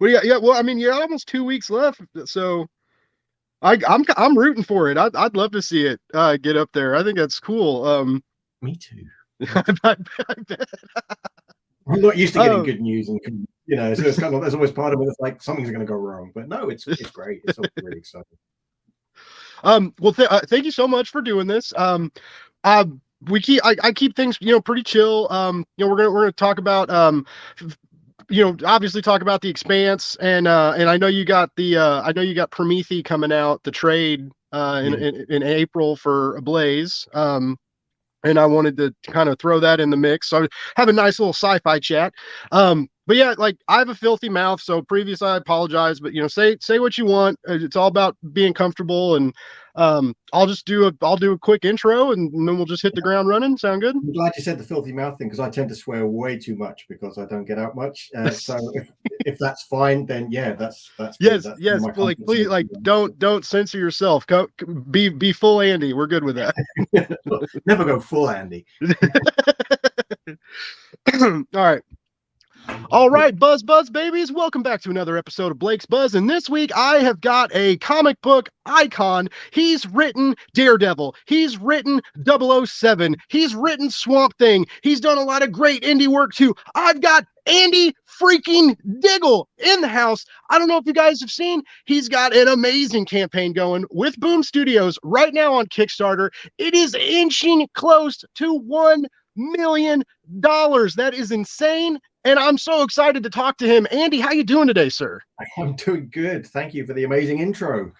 Well, yeah, yeah. Well, I mean, you got almost 2 weeks left, so I'm rooting for it. I'd love to see it get up there. I think that's cool. Me too. Me I, too. I bet. I'm not used to getting Oh, good news, and so it's kind of there's always part of it that's like something's going to go wrong. But no, it's great. It's all really exciting. well, thank you so much for doing this. Uh, I keep things, pretty chill. We're gonna talk about, obviously talk about the Expanse, and I know you got Prometheus coming out, the trade, in, Yeah. in April for Ablaze. And I wanted to kind of throw that in the mix. So have a nice little sci-fi chat. But yeah, like I have a filthy mouth, so previous I apologize, but say what you want. It's all about being comfortable, and I'll do a quick intro, and then we'll just hit the ground running. Sound good? I'm glad you said the filthy mouth thing because I tend to swear way too much because I don't get out much. So if that's fine, then yeah, that's good. Yes, That's one of yes. my Like, comfort please, like, zones. don't censor yourself. Be full Andy. We're good with that. Never go full Andy. All right. All right, Buzz babies, welcome back to another episode of Blake's Buzz. And this week I have got a comic book icon. He's written Daredevil. He's written 007. He's written Swamp Thing. He's done a lot of great indie work too. I've got Andy freaking Diggle in the house. I don't know if you guys have seen, he's got an amazing campaign going with Boom Studios right now on Kickstarter. It is inching close to $1 million. That is insane, and I'm so excited to talk to him. Andy, how you doing today, sir? I'm doing good. Thank you for the amazing intro.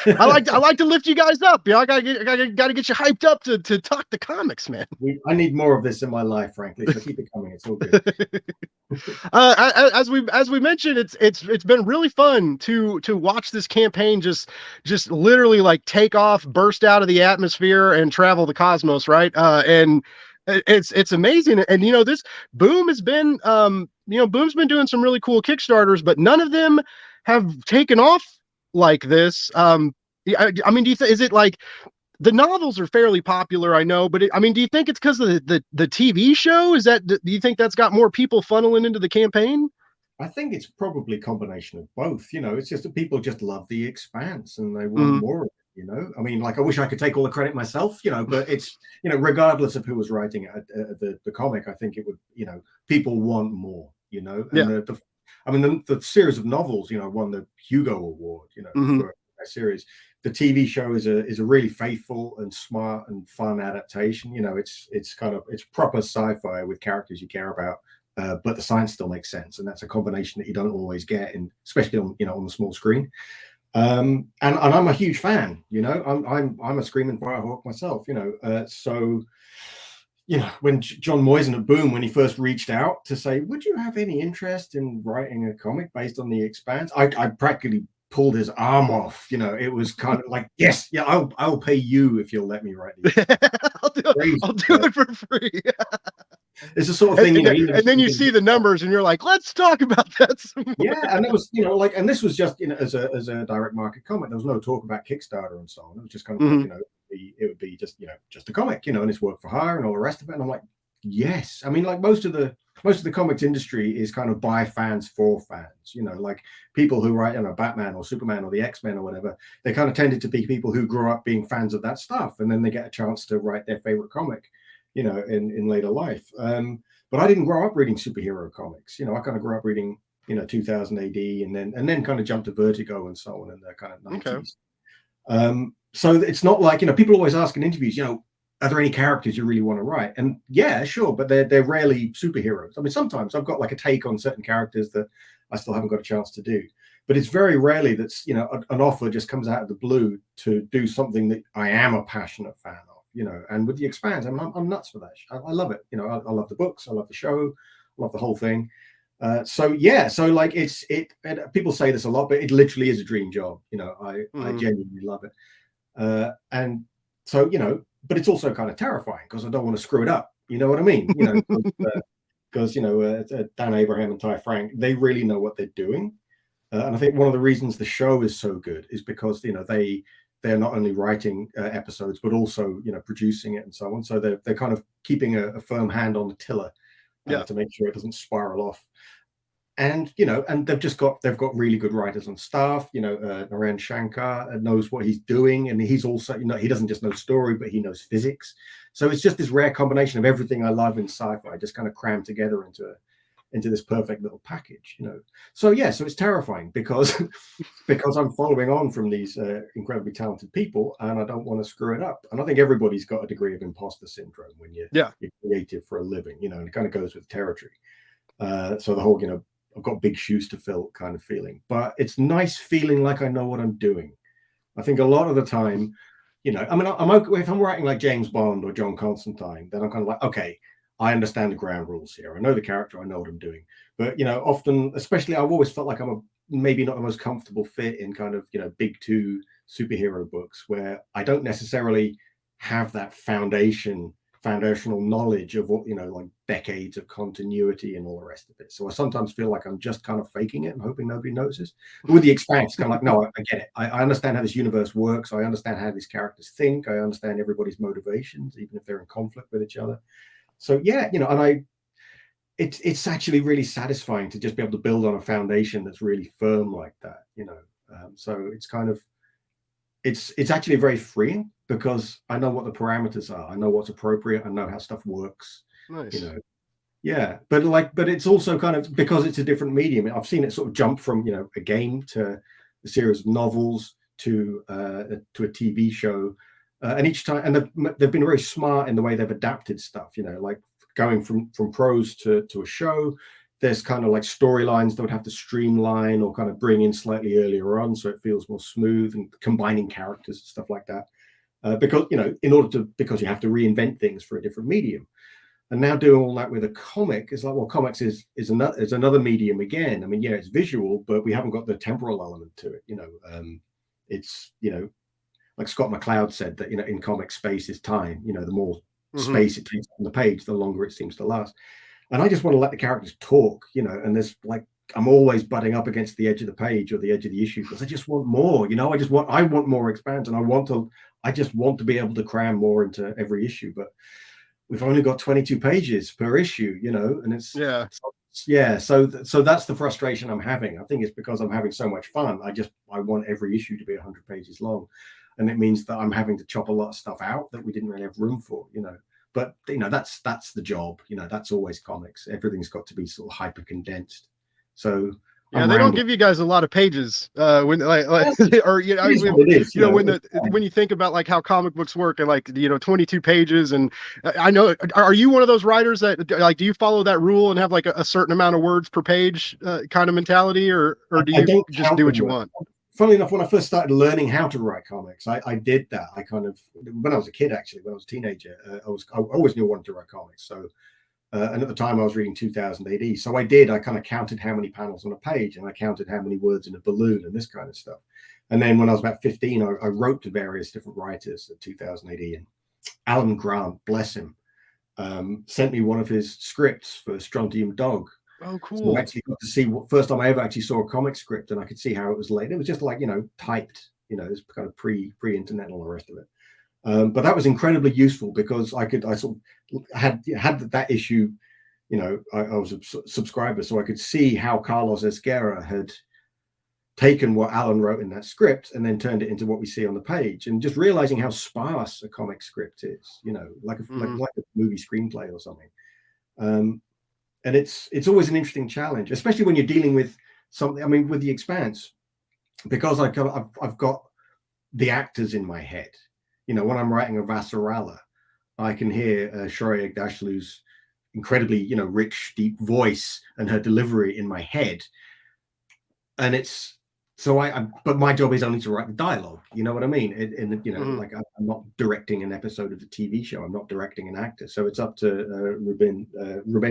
I like to lift you guys up. I gotta get you hyped up to talk the comics, man. I need more of this in my life, frankly. So keep it coming. It's all good. As we mentioned, it's been really fun to watch this campaign just literally like take off, burst out of the atmosphere, and travel the cosmos, right? And it's amazing. And this Boom has been Boom's been doing some really cool Kickstarters, but none of them have taken off like this. I mean, is it like the novels are fairly popular, I know, but I mean, do you think it's because of the TV show? Do you think that's got more people funneling into the campaign? I think it's probably a combination of both. It's just that people just love the expanse and they want Mm, more of it. I mean, like I wish I could take all the credit myself. But it's regardless of who was writing it, the comic, I think it would. People want more. And yeah. I mean, the series of novels, won the Hugo Award. Hmm. For a series. The TV show is a really faithful and smart and fun adaptation. It's proper sci-fi with characters you care about, but the science still makes sense, and that's a combination that you don't always get, especially on the small screen. And I'm a huge fan. I'm a screaming firehawk myself. So when John Moisen at Boom, when he first reached out to say, would you have any interest in writing a comic based on the Expanse, I practically pulled his arm off. It was kind of like, yes, yeah, I'll pay you if you'll let me write these. I'll do it. Crazy, I'll do it for free. it's the sort of and, thing, and, then, he knows and then you see the numbers, and you're like, let's talk about that some more. yeah, and it was, and this was just, as a direct market comic. There was no talk about Kickstarter and so on. It was just kind of like, Mm-hmm. it would be just, just a comic, and it's work for hire and all the rest of it. And I'm like, yes. I mean, like most of the comics industry is kind of by fans for fans. Like people who write, Batman or Superman or the X-Men or whatever. They kind of tended to be people who grew up being fans of that stuff, and then they get a chance to write their favorite comic, in later life. But I didn't grow up reading superhero comics. I kind of grew up reading, 2000 AD, and then kind of jumped to Vertigo and so on in the kind of Okay. 90s. So it's not like, people always ask in interviews, are there any characters you really want to write? And yeah, sure, but they're rarely superheroes. I mean, sometimes I've got like a take on certain characters that I still haven't got a chance to do. But it's very rarely that's, an offer just comes out of the blue to do something that I am a passionate fan of. And with the Expanse, I'm nuts for that. I love it. I love the books, I love the show, I love the whole thing. So like people say this a lot, but it literally is a dream job. I Mm-hmm. genuinely love it. And so, but it's also kind of terrifying because I don't want to screw it up. You know what I mean? Because Dan Abraham and Ty Frank, they really know what they're doing. And I think one of the reasons the show is so good is because they're not only writing episodes but also producing it and so on. So they're kind of keeping a firm hand on the tiller Yeah. to make sure it doesn't spiral off. and and they've got really good writers on staff. Naren Shankar knows what he's doing, and he's also, he doesn't just know story, but he knows physics. So it's just this rare combination of everything I love in sci-fi just kind of crammed together into this perfect little package. So yeah, so it's terrifying because because I'm following on from these incredibly talented people, and I don't want to screw it up. And I think everybody's got a degree of imposter syndrome when Yeah. you're creative for a living, and it kind of goes with territory. So the whole, I've got big shoes to fill kind of feeling, but it's nice feeling like I know what I'm doing. I think a lot of the time, I mean, I'm okay if I'm writing like James Bond or John Constantine, then I'm kind of like, okay, I understand the ground rules here. I know the character, I know what I'm doing. But often, especially, I've always felt like I'm maybe not the most comfortable fit in kind of big two superhero books where I don't necessarily have that foundational knowledge of what like decades of continuity and all the rest of it. So I sometimes feel like I'm just kind of faking it and hoping nobody notices. But with the Expanse, kind of like, no, I get it. I understand how this universe works. I understand how these characters think. I understand everybody's motivations, even if they're in conflict with each other. So yeah, and it's actually really satisfying to just be able to build on a foundation that's really firm like that. So it's kind of it's actually very freeing because I know what the parameters are. I know what's appropriate. I know how stuff works. You Nice. know, yeah. But it's also kind of because it's a different medium. I've seen it sort of jump from a game to a series of novels to a TV show, and each time, and they've been very smart in the way they've adapted stuff. Like going from prose to a show. There's kind of like storylines that would have to streamline or kind of bring in slightly earlier on, so it feels more smooth, and combining characters and stuff like that. Because because you have to reinvent things for a different medium, and now doing all that with a comic is like, well, comics is another medium again. I mean, yeah, it's visual, but we haven't got the temporal element to it. It's like Scott McCloud said that in comic, space is time. The more Hmm. space it takes on the page, the longer it seems to last. And I just want to let the characters talk, and there's like, I'm always butting up against the edge of the page or the edge of the issue because I just want more, I want more Expanse, and I just want to be able to cram more into every issue. But we've only got 22 pages per issue, and Yeah. yeah. So that's the frustration I'm having. I think it's because I'm having so much fun. I want every issue to be 100 pages long, and it means that I'm having to chop a lot of stuff out that we didn't really have room for. But that's the job. That's always comics. Everything's got to be sort of hyper condensed. So Yeah, I'm they don't rambling. give you guys a lot of pages when like or It is what it is. when you think about like how comic books work and like 22 pages. And I know, are you one of those writers that like, do you follow that rule and have like a certain amount of words per page kind of mentality, or do I you don't just count do the what you words. want? Funnily enough, when I first started learning how to write comics, I did that. I kind of, when I was a kid, actually, when I was a teenager, I always knew I wanted to write comics. So, and at the time I was reading 2000 AD. So I kind of counted how many panels on a page, and I counted how many words in a balloon and this kind of stuff. And then when I was about 15, I wrote to various different writers at 2000 AD. And Alan Grant, bless him, sent me one of his scripts for Strontium Dog. Oh, So I cool. actually got to see what first time I ever actually saw a comic script, and I could see how it was laid. It was just like typed. It was kind of pre-internet and all the rest of it. But that was incredibly useful because I sort of had that issue. I was a subscriber, so I could see how Carlos Esguerra had taken what Alan wrote in that script and then turned it into what we see on the page, and just realizing how sparse a comic script is. Like Hmm. like a movie screenplay or something. Um, and it's always an interesting challenge, especially when you're dealing with something. I mean, with the Expanse, because I've got the actors in my head. When I'm writing a Vasarala, I can hear Shoria Agdashlu's incredibly rich, deep voice and her delivery in my head, and it's so but my job is only to write the dialogue. You know what I mean? And Hmm. like I'm not directing an episode of the TV show. I'm not directing an actor. So it's up to Ruben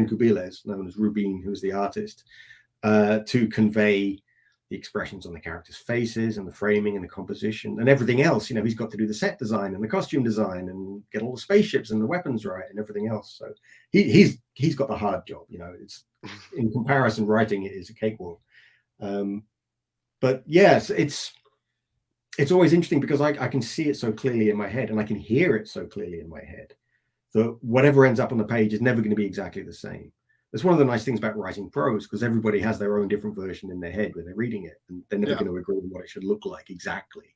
Cubiles, known as Rubin, who's the artist, to convey the expressions on the characters' faces and the framing and the composition and everything else. He's got to do the set design and the costume design and get all the spaceships and the weapons right and everything else. So he's got the hard job. It's in comparison, writing it is a cakewalk. But yes, it's always interesting because I can see it so clearly in my head, and I can hear it so clearly in my head that whatever ends up on the page is never going to be exactly the same. That's one of the nice things about writing prose, because everybody has their own different version in their head when they're reading it, and they're never Yeah. going to agree on what it should look like exactly,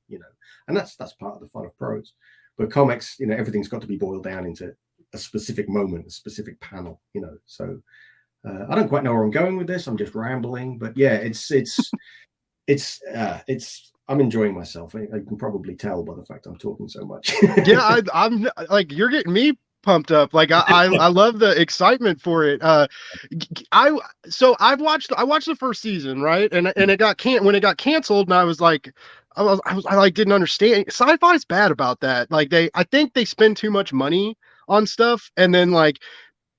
and that's part of the fun of prose. But comics, everything's got to be boiled down into a specific moment, a specific panel, so I don't quite know where I'm going with this. I'm just rambling, but yeah, it's I'm enjoying myself. I can probably tell by the fact I'm talking so much. Yeah, I'm like, you're getting me pumped up. Like I love the excitement for it. I so I watched the first season, right? And it got when it got canceled, and I was like, I like didn't understand. Sci-fi's bad about that. Like I think they spend too much money on stuff, and then like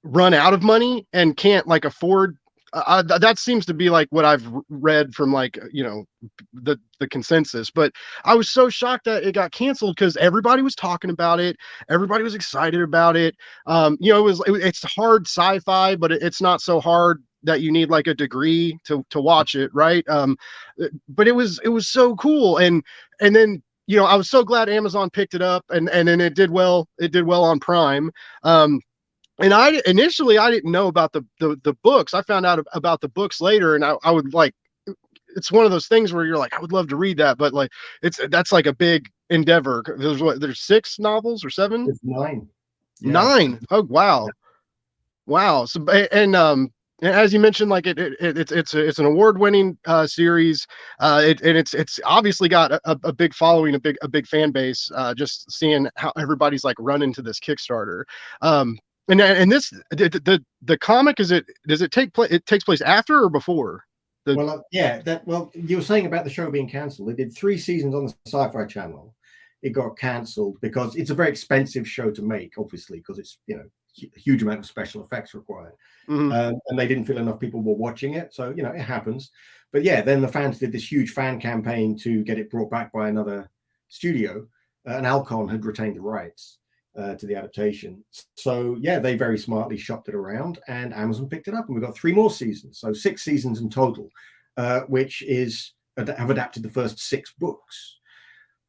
run out of money and can't like afford. That seems to be like what I've read from like the consensus. But I was so shocked that it got canceled because everybody was talking about it, everybody was excited about it. It's hard sci-fi, but it's not so hard that you need like a degree to watch it, right? But it was so cool, and then I was so glad Amazon picked it up, and then it did well. It did well on Prime. And I initially I didn't know about the books. I found out about the books later, and I would like. It's one of those things where you're like, I would love to read that, but like that's like a big endeavor. There's 6 novels or 7, It's 9. Yeah. 9. Oh wow, wow. So and as you mentioned, like it's an award-winning series. And it's obviously got a big following, a big fan base. Just seeing how everybody's like running to this Kickstarter. And this the comic, does it take place? It takes place after or before? The Well, yeah. You were saying about the show being cancelled. They did 3 seasons on the Sci-Fi Channel. It got cancelled because it's a very expensive show to make, obviously, because it's a huge amount of special effects required. Mhm. And they didn't feel enough people were watching it, so it happens. But yeah, then the fans did this huge fan campaign to get it brought back by another studio, and Alcon had retained the rights to the adaptation. So yeah, they very smartly shopped it around, and Amazon picked it up, and we got 3 more seasons, so 6 seasons in total, which have adapted the first 6 books.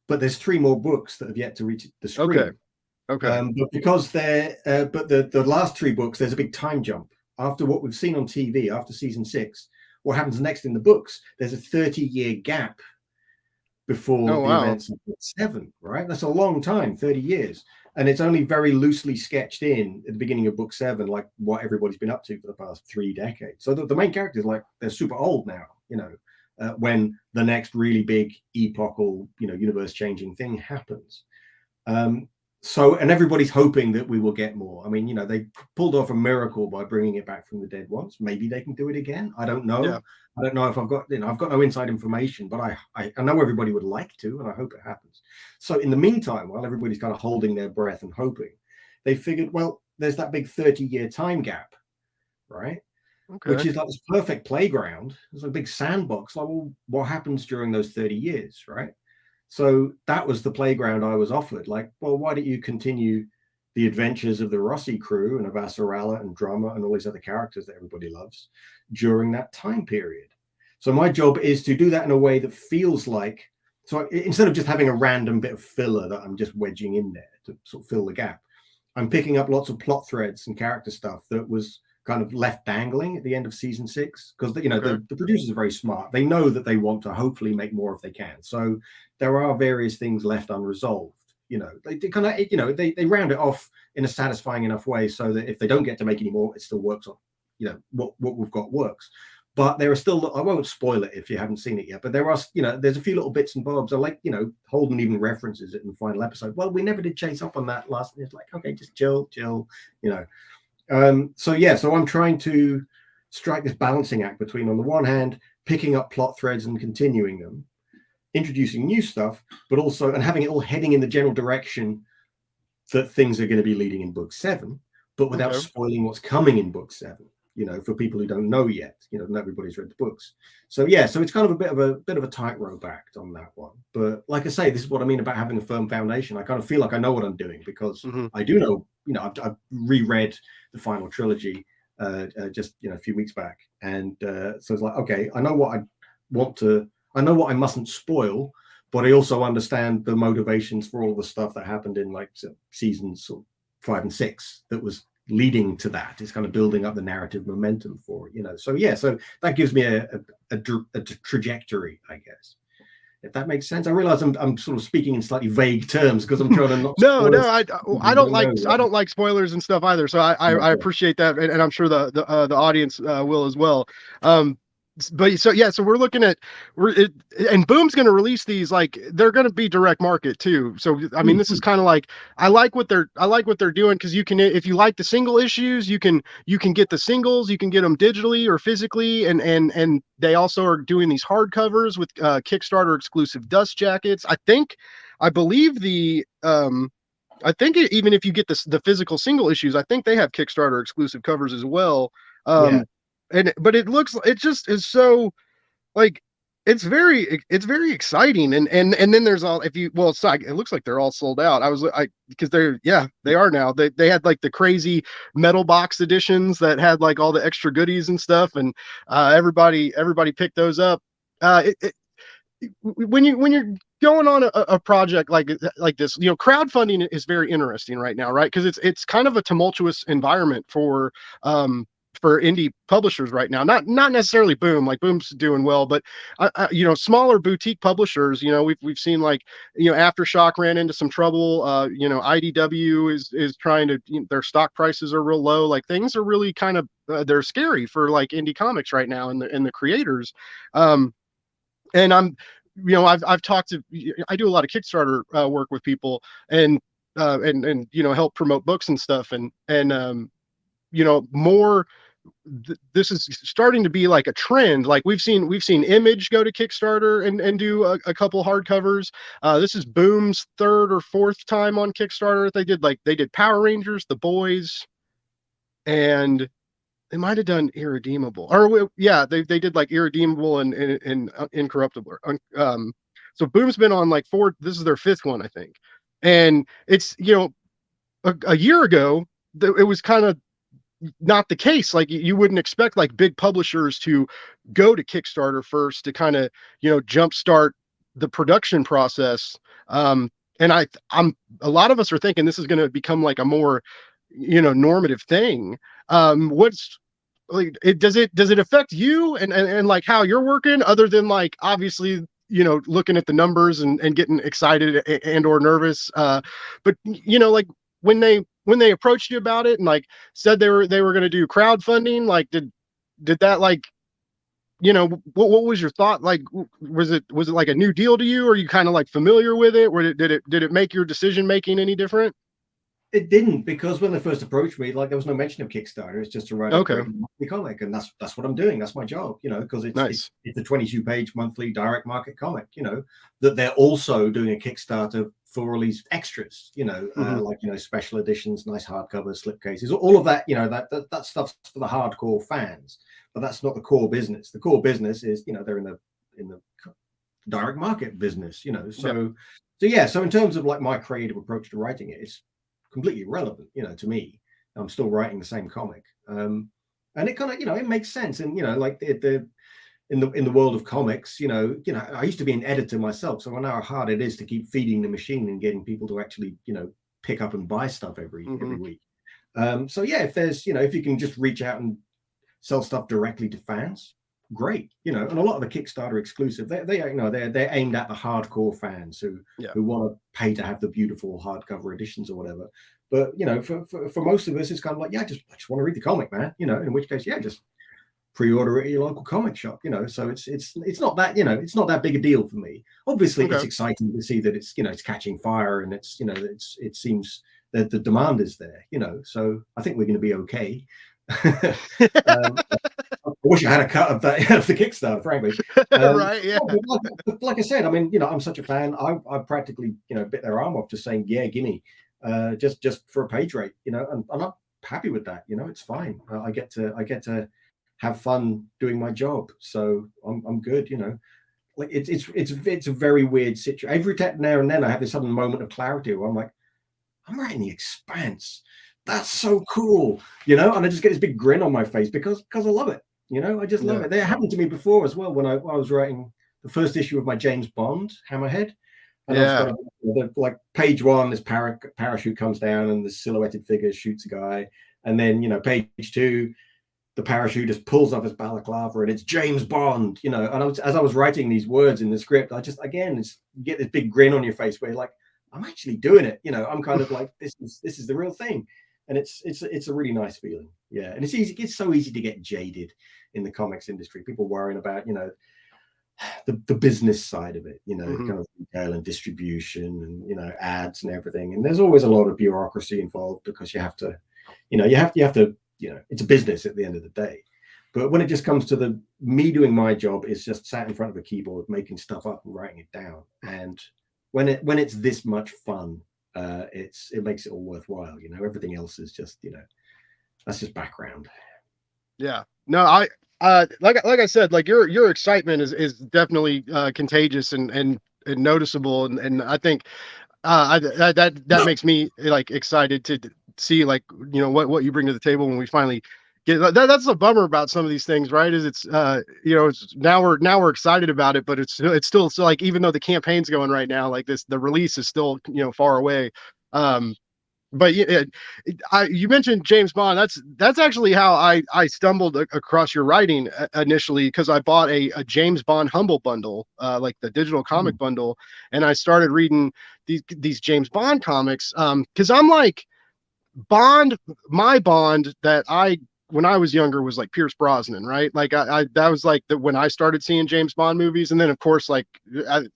But there's 3 more books that have yet to reach the Okay. screen. Okay. But because but the last 3 books, there's a big time jump. After what we've seen on TV, after season 6, what happens next in the books? There's a 30-year gap before Oh the wow. events of book 7, right? That's a long time, 30 years. And it's only very loosely sketched in at the beginning of book 7, like what everybody's been up to for the past 3 decades. So the main characters, like, they're super old now, when the next really big epochal, universe-changing thing happens. And everybody's hoping that we will get more. I mean, they pulled off a miracle by bringing it back from the dead once. Maybe they can do it again. I don't know. Yeah. I don't know if I've got no inside information, but I know everybody would like to, and I hope it happens. So in the meantime, while everybody's kind of holding their breath and hoping, they figured, well, there's that big 30-year time gap, right? Which Okay. is like this perfect playground. It's a big sandbox. Like, well, what happens during those 30 years, right? So that was the playground I was offered. Like, well, why don't you continue the adventures of the Rossi crew and of Avasarala and Drama and all these other characters that everybody loves during that time period? So my job is to do that in a way that feels like, so instead of just having a random bit of filler that I'm just wedging in there to sort of fill the gap, I'm picking up lots of plot threads and character stuff that was kind of left dangling at the end of season 6, because Okay. the producers are very smart. They know that they want to hopefully make more if they can. So there are various things left unresolved. They kind of they round it off in a satisfying enough way so that if they don't get to make any more, it still works on what we've got works. But there are still, I won't spoil it if you haven't seen it yet, but there are, there's a few little bits and bobs. I like, Holden even references it in the final episode. Well, we never did chase up on that last. It's like, okay, just chill, So I'm trying to strike this balancing act between, on the one hand, picking up plot threads and continuing them, introducing new stuff, but also, and having it all heading in the general direction that things are going to be leading in book 7, but without Okay. spoiling what's coming in book 7, for people who don't know yet, not everybody's read the books. So yeah, so it's kind of a bit of a tightrope act on that one. But like I say, this is what I mean about having a firm foundation. I kind of feel like I know what I'm doing, because Mm-hmm. I do know, I've reread the final trilogy just a few weeks back, and so it's like, okay, I know what I know what I mustn't spoil, but I also understand the motivations for all the stuff that happened in like seasons 5 and 6 that was leading to that. It's kind of building up the narrative momentum for it, you know. So yeah, so that gives me a trajectory, I guess. If that makes sense. I realize I'm sort of speaking in slightly vague terms because I'm trying to not No, spoil no, I don't like spoilers and stuff either. So I Okay. appreciate that, and I'm sure the audience will as well. Um, but so yeah, so we're looking at and Boom's going to release these, like they're going to be direct market too. So I mean, this is kind of like I like what they're doing, because you can, if you like the single issues, you can get the singles, you can get them digitally or physically, and they also are doing these hardcovers with Kickstarter exclusive dust jackets. I believe I think even if you get the physical single issues, I think they have Kickstarter exclusive covers as well. Yeah. Um, and but it just is so, like, it's very exciting. And then there's all, if you, well, it's like, it looks like they're all sold out. I because they're, yeah, they are now. They had like the crazy metal box editions that had like all the extra goodies and stuff, and everybody picked those up. When you're going on a project like this, you know, crowdfunding is very interesting right now, right? Because it's kind of a tumultuous environment for indie publishers right now. Not necessarily Boom, like Boom's doing well, but you know, smaller boutique publishers. You know, we've seen, like, you know, Aftershock ran into some trouble. You know, IDW is trying to, you know, their stock prices are real low. Like, things are really kind of they're scary for like indie comics right now, and the creators. And I'm, you know, I've talked to, I do a lot of Kickstarter work with people, and you know, help promote books and stuff, and you know, more, this is starting to be like a trend. Like, we've seen Image go to Kickstarter and do a couple hardcovers. This is Boom's third or fourth time on Kickstarter. They did Power Rangers, The Boys, and they might have done Irredeemable, or yeah, they did like Irredeemable and Incorruptible. So Boom's been on like four. This is their fifth one, I think, and it's, you know, a year ago it was kind of not the case. Like, you wouldn't expect like big publishers to go to Kickstarter first to kind of, you know, jumpstart the production process. And I'm a lot of us are thinking this is going to become like a more, you know, normative thing. What's like, does it affect you and like how you're working, other than like, obviously, you know, looking at the numbers and getting excited and or nervous, but you know, like, when they approached you about it and like said they were going to do crowdfunding, like, did that, like, you know, what was your thought? Like, was it like a new deal to you, or are you kind of like familiar with it, or did it make your decision making any different? It didn't, because when they first approached me, like, there was no mention of Kickstarter. It's just to write a Okay, great monthly comic, and that's what I'm doing. That's my job, you know, because nice. it's a 22-page monthly direct market comic, you know, that they're also doing a Kickstarter for all these extras, you know, Hmm. like, you know, special editions, nice hardcovers, slipcases, all of that, you know, that stuff's for the hardcore fans, but that's not the core business. The core business is, you know, they're in the direct market business, you know. Yep. So yeah, so in terms of like my creative approach to writing it, it's completely irrelevant, you know, to me. I'm still writing the same comic. And it kind of, you know, it makes sense. And, you know, like the in the world of comics, you know, I used to be an editor myself, so I know how hard it is to keep feeding the machine and getting people to actually, you know, pick up and buy stuff Hmm. every week. So yeah, if there's, you know, if you can just reach out and sell stuff directly to fans, great, you know. And a lot of the Kickstarter exclusive, they you know, they're aimed at the hardcore fans Yeah. who want to pay to have the beautiful hardcover editions or whatever. But you know, for most of us, it's kind of like, yeah, I just want to read the comic, man, you know. In which case, yeah, just pre-order it at your local comic shop, you know. So it's not that, you know, it's not that big a deal for me. Obviously it's Okay. exciting to see that it's, you know, it's catching fire, and it's, you know, it seems that the demand is there, you know. So I think we're going to be okay. um, I wish I had a cut of that of the Kickstarter, frankly. Right. Yeah. Like I said, I mean, you know, I'm such a fan. I practically, you know, bit their arm off just saying, yeah, gimme, just for a page rate, you know, and I'm not happy with that. You know, it's fine. I get to have fun doing my job, so I'm good. You know, like it's a very weird situation. Every now and then I have this sudden moment of clarity where I'm like, I'm writing The Expanse. That's so cool, you know, and I just get this big grin on my face because I love it. You know, I just love Yeah. it. That happened to me before as well when I was writing the first issue of my James Bond Hammerhead, and I've Yeah. got like page one, this parachute comes down and this silhouetted figure shoots a guy, And then, page two, the parachutist pulls off his balaclava and it's James Bond, and as I was writing these words in the script, I just, again, you get this big grin on your face where you're like, I'm actually doing it. I'm kind of like, this is the real thing. And it's a really nice feeling. Yeah. And it's so easy to get jaded in the comics industry. People worrying about, the business side of it, Mm-hmm. kind of retail and distribution and, ads and everything. And there's always a lot of bureaucracy involved because you have to, it's a business at the end of the day. But when it just comes to me doing my job, is just sat in front of a keyboard, making stuff up and writing it down. And when it's this much fun, it makes it all worthwhile. Everything else is just, that's just background. Yeah. No, like I said, like your excitement is definitely contagious and noticeable, and I think that makes me like excited to see like what you bring to the table when we finally get that's a bummer about some of these things, right? Is it's it's now we're excited about it, but it's still so like even though the campaign's going right now, like the release is still far away. um but yeah, you mentioned James Bond. That's actually how I stumbled across your writing initially, because I bought a James Bond Humble bundle, like the digital comic bundle, and I started reading these James Bond comics. Because I'm like Bond, my Bond that I when I was younger was like Pierce Brosnan, right? Like I that was like when I started seeing James Bond movies, and then of course like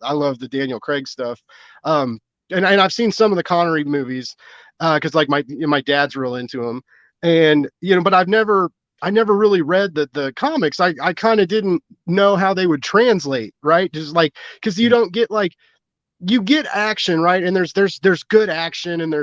I love the Daniel Craig stuff. Um, and I've seen some of the Connery movies, because like my dad's real into them, and but I never really read the comics. I kind of didn't know how they would translate, right? Just like because you don't get like you get action, right? And there's good action, and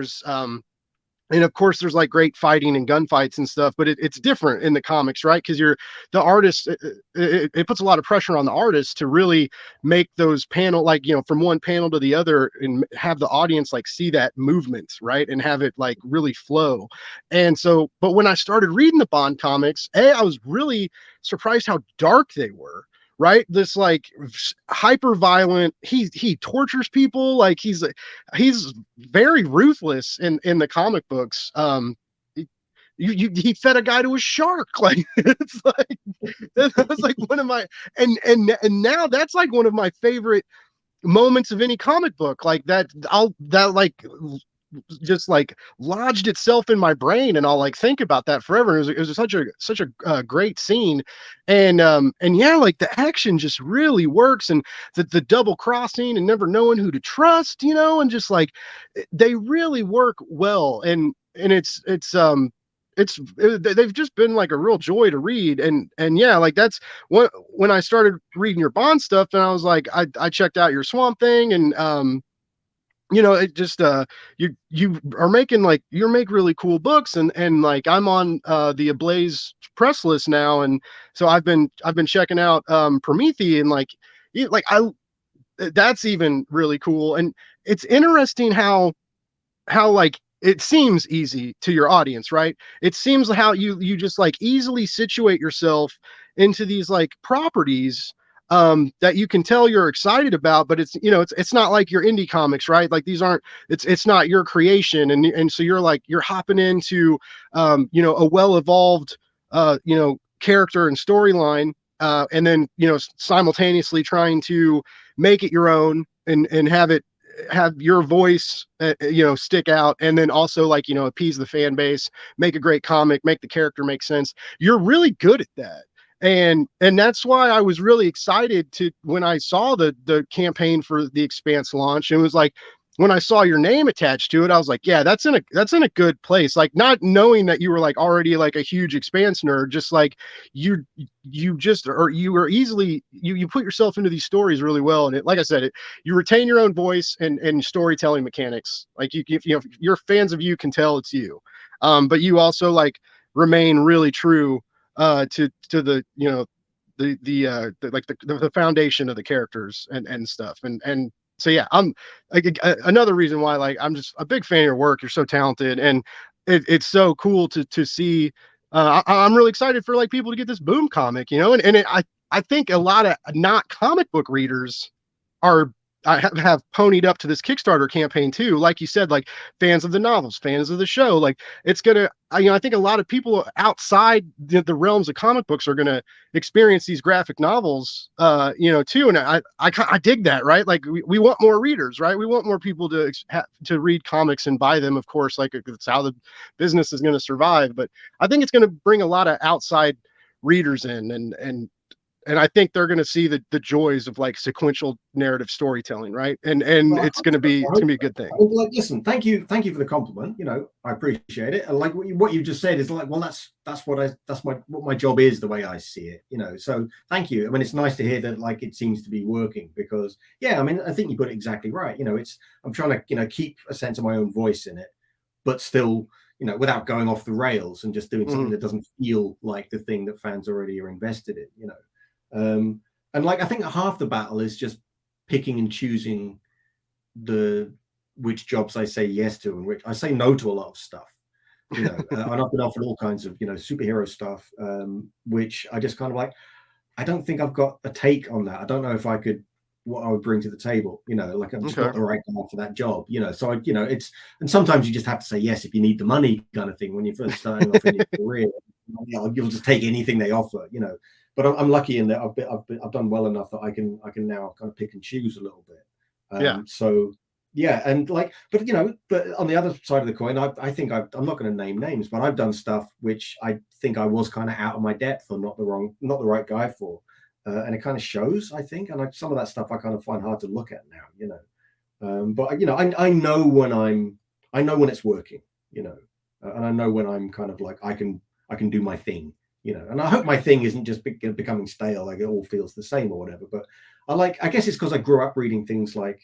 and of course there's like great fighting and gunfights and stuff, but it's different in the comics, right? Because you're the artist, it puts a lot of pressure on the artist to really make those panel, like from one panel to the other, and have the audience like see that movement, right, and have it like really flow. And so but when I started reading the Bond comics, I was really surprised how dark they were, right? This like hyper violent, he tortures people, like he's very ruthless in the comic books. He fed a guy to a shark. Like it's like that was like one of my and now that's like one of my favorite moments of any comic book. Like that like just like lodged itself in my brain, and I'll like think about that forever. It was such a great scene, and yeah, like the action just really works, and the double crossing and never knowing who to trust, and just like they really work well, and they've just been like a real joy to read, and yeah, like that's when I started reading your Bond stuff, and I was like I checked out your Swamp Thing, and it just you are making like you make really cool books, and like I'm on the Ablaze press list now, and so I've been checking out Prometheus, and like like I that's even really cool. And it's interesting how like it seems easy to your audience, right? It seems how you just like easily situate yourself into these like properties that you can tell you're excited about, but it's not like your indie comics, right? Like these aren't it's not your creation, and so you're like you're hopping into a well evolved character and storyline, and then simultaneously trying to make it your own, and have your voice stick out, and then also like appease the fan base, make a great comic, make the character make sense. You're really good at that, and that's why I was really excited to when I saw the campaign for the Expanse launch. It was like when I saw your name attached to it, I was like, yeah, that's in a good place. Like not knowing that you were like already like a huge Expanse nerd, just like you just or you were easily you put yourself into these stories really well, and like I said, you retain your own voice and storytelling mechanics. Like your fans of you can tell it's you, but you also like remain really true to the foundation of the characters and stuff, and so yeah, I'm like another reason why like I'm just a big fan of your work. You're so talented, and it's so cool to see. I'm really excited for like people to get this Boom comic, and I think a lot of not comic book readers are have ponied up to this Kickstarter campaign too. Like you said, like fans of the novels, fans of the show, like it's gonna. I think a lot of people outside the realms of comic books are gonna experience these graphic novels, too. And I dig that, right? Like we want more readers, right? We want more people to read comics and buy them. Of course, like it's how the business is going to survive. But I think it's going to bring a lot of outside readers in, and I think they're going to see the joys of like sequential narrative storytelling, right? And Well, I it's hope going to so. be I hope a so. good thing. Like, listen, thank you for the compliment. You know, I appreciate it. And like what you just said is like, well, that's what my job is, the way I see it. You know, so thank you. I mean, it's nice to hear that like it seems to be working because yeah, I mean, I think you got it exactly right. You know, I'm trying to keep a sense of my own voice in it, but still without going off the rails and just doing something Mm-hmm. that doesn't feel like the thing that fans already are invested in. And like I think half the battle is just picking and choosing the which jobs I say yes to and which I say no to a lot of stuff. And I've been offered all kinds of superhero stuff, which I just kind of like. I don't think I've got a take on that. I don't know if I could what I would bring to the table. Like I'm just Okay. not the right guy for that job. So it's and sometimes you just have to say yes if you need the money, kind of thing. When you're first starting off in your career, you'll just take anything they offer. But I'm lucky in that I've done well enough that I can now kind of pick and choose a little bit. Yeah. So yeah, and like, but on the other side of the coin, I think I'm not going to name names, but I've done stuff which I think I was kind of out of my depth or not the right guy for, and it kind of shows, I think, and some of that stuff I kind of find hard to look at now. But I know when it's working, and I know when I'm kind of like I can do my thing, and I hope my thing isn't just becoming stale, like it all feels the same or whatever. But I guess it's because I grew up reading things like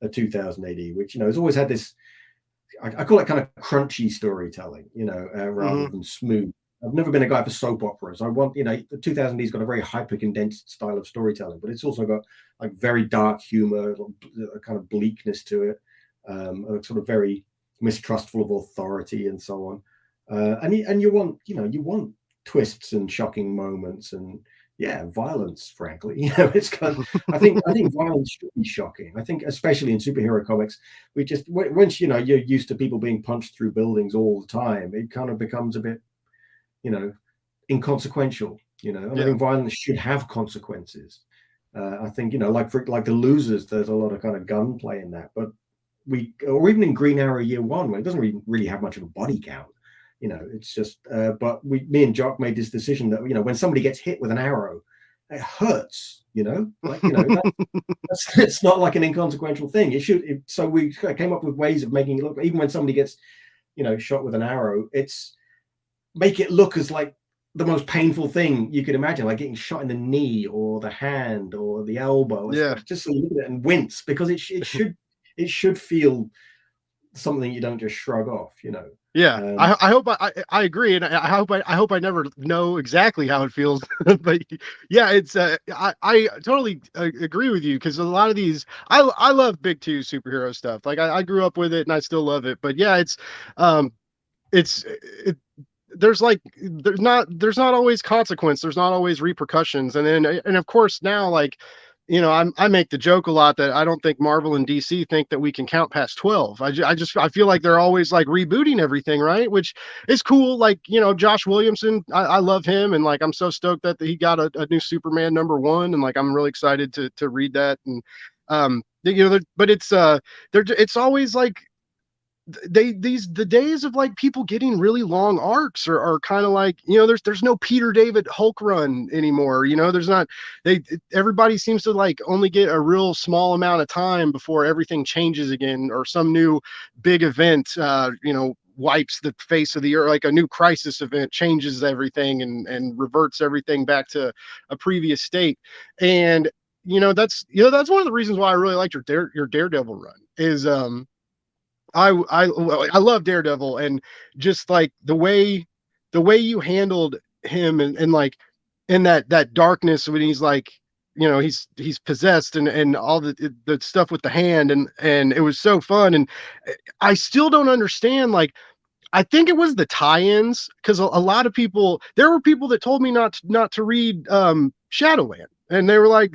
a 2000 AD, which has always had this. I call it kind of crunchy storytelling, rather Mm-hmm. than smooth. I've never been a guy for soap operas. I want, the 2000 AD's got a very hyper condensed style of storytelling, but it's also got like very dark humor, a kind of bleakness to it, a sort of very mistrustful of authority and so on. And you want, twists and shocking moments and yeah, violence. Frankly, it's kind of, I think violence should be shocking. I think especially in superhero comics, we just once you're used to people being punched through buildings all the time, it kind of becomes a bit you know inconsequential. And I Yeah. think violence should have consequences. I think like the Losers, there's a lot of kind of gunplay in that, but or even in Green Arrow Year One, where it doesn't really have much of a body count. It's just. But me and Jock made this decision that when somebody gets hit with an arrow, it hurts. It's not like an inconsequential thing. So we came up with ways of making it look. Even when somebody gets shot with an arrow, make it look as like the most painful thing you could imagine, like getting shot in the knee or the hand or the elbow. It's Yeah. just so you look at it and wince because it should feel something you don't just shrug off. Yeah, Um, I hope I agree, and I hope I never know exactly how it feels, but yeah, it's I totally agree with you because a lot of these I love big two superhero stuff. Like I grew up with it and I still love it, but yeah, um it there's like there's not always consequence, there's not always repercussions, and then and of course now like I make the joke a lot that I don't think Marvel and DC think that we can count past 12. I feel like they're always like rebooting everything, right? Which is cool. Like, Josh Williamson, I love him. And like, I'm so stoked that he got a new Superman #1. And like, I'm really excited to read that. And, but it's always like, the days of like people getting really long arcs are kind of like there's no Peter David Hulk run anymore. There's not they everybody seems to like only get a real small amount of time before everything changes again or some new big event wipes the face of the earth, like a new crisis event changes everything and reverts everything back to a previous state. And that's one of the reasons why I really liked your Daredevil run is I love Daredevil and just like the way you handled him and like in that darkness when he's like he's possessed and all the stuff with the hand and it was so fun. And I still don't understand, like I think it was the tie-ins because a lot of people, there were people that told me not to read Shadowland, and they were like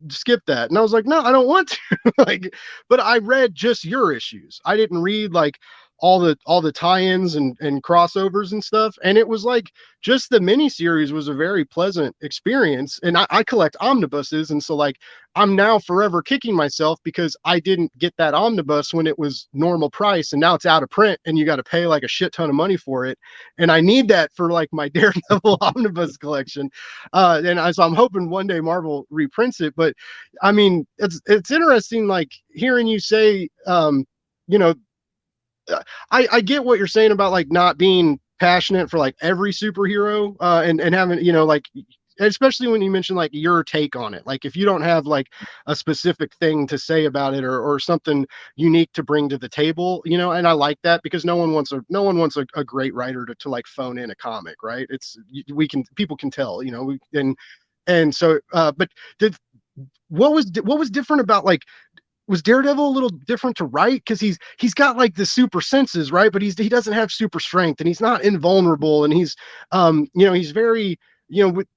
skip that. And I was like, no, I don't want to. Like, but I read just your issues. I didn't read like all the tie-ins and crossovers and stuff. And it was like just the miniseries was a very pleasant experience. And I collect omnibuses, and so like I'm now forever kicking myself because I didn't get that omnibus when it was normal price, and now it's out of print and you got to pay like a shit ton of money for it. And I need that for like my Daredevil omnibus collection. So I'm hoping one day Marvel reprints it. But I mean, it's interesting, like hearing you say, you know, I get what you're saying about like not being passionate for like every superhero, and having, like, especially when you mention like your take on it. Like if you don't have like a specific thing to say about it, or something unique to bring to the table, and I like that because no one wants a great writer to like phone in a comic, right? People can tell, and so but did what was different about like, was Daredevil a little different to write? Because he's got like the super senses, right? But he doesn't have super strength, and he's not invulnerable, and he's very, with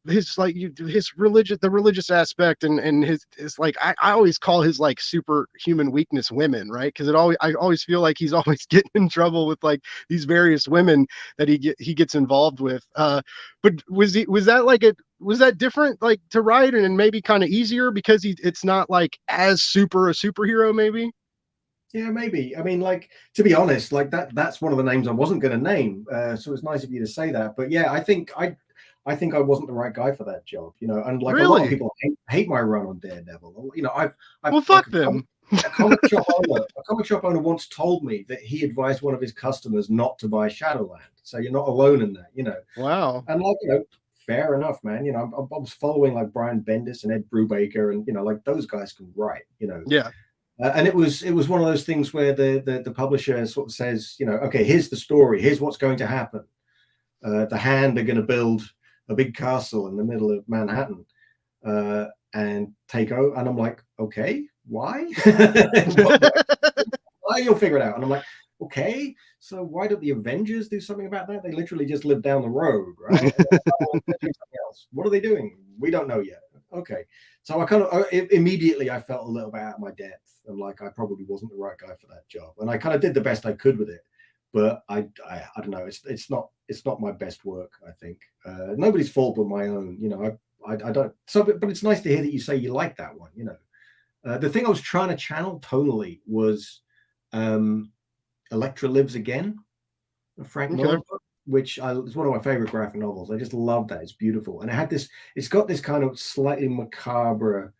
his like the religious aspect, and his like, I always call his like superhuman weakness women, right? Because I always feel like he's always getting in trouble with like these various women that he gets involved with. But was that different like to write, and maybe kind of easier because it's not like as super a superhero maybe? Yeah, maybe. I mean, like, to be honest, like that's one of the names I wasn't going to name. So it's nice of you to say that. But yeah, I think I wasn't the right guy for that job. And like a lot of Really? people hate my run on Daredevil. I've Well, like fuck them. a comic shop owner once told me that he advised one of his customers not to buy Shadowland. So you're not alone in that. Wow. And like, fair enough, man. I was following like Brian Bendis and Ed Brubaker, and like those guys can write. Yeah. And it was one of those things where the publisher sort of says, okay, here's the story, here's what's going to happen. The Hand are going to build a big castle in the middle of Manhattan, and take over. And I'm like, okay, why? Why? You'll figure it out. And I'm like, okay, so why don't the Avengers do something about that? They literally just live down the road, right? What are they doing? We don't know yet. Okay, so I kind of immediately I felt a little bit out of my depth, and like I probably wasn't the right guy for that job, and I kind of did the best I could with it, but I don't know, it's not my best work. I think nobody's fault but my own. I don't. So, but it's nice to hear that you say you like that one. The thing I was trying to channel tonally was Elektra Lives Again, of Frank Okay. Miller, which is one of my favorite graphic novels. I just love that. It's beautiful. And it's got this kind of slightly macabre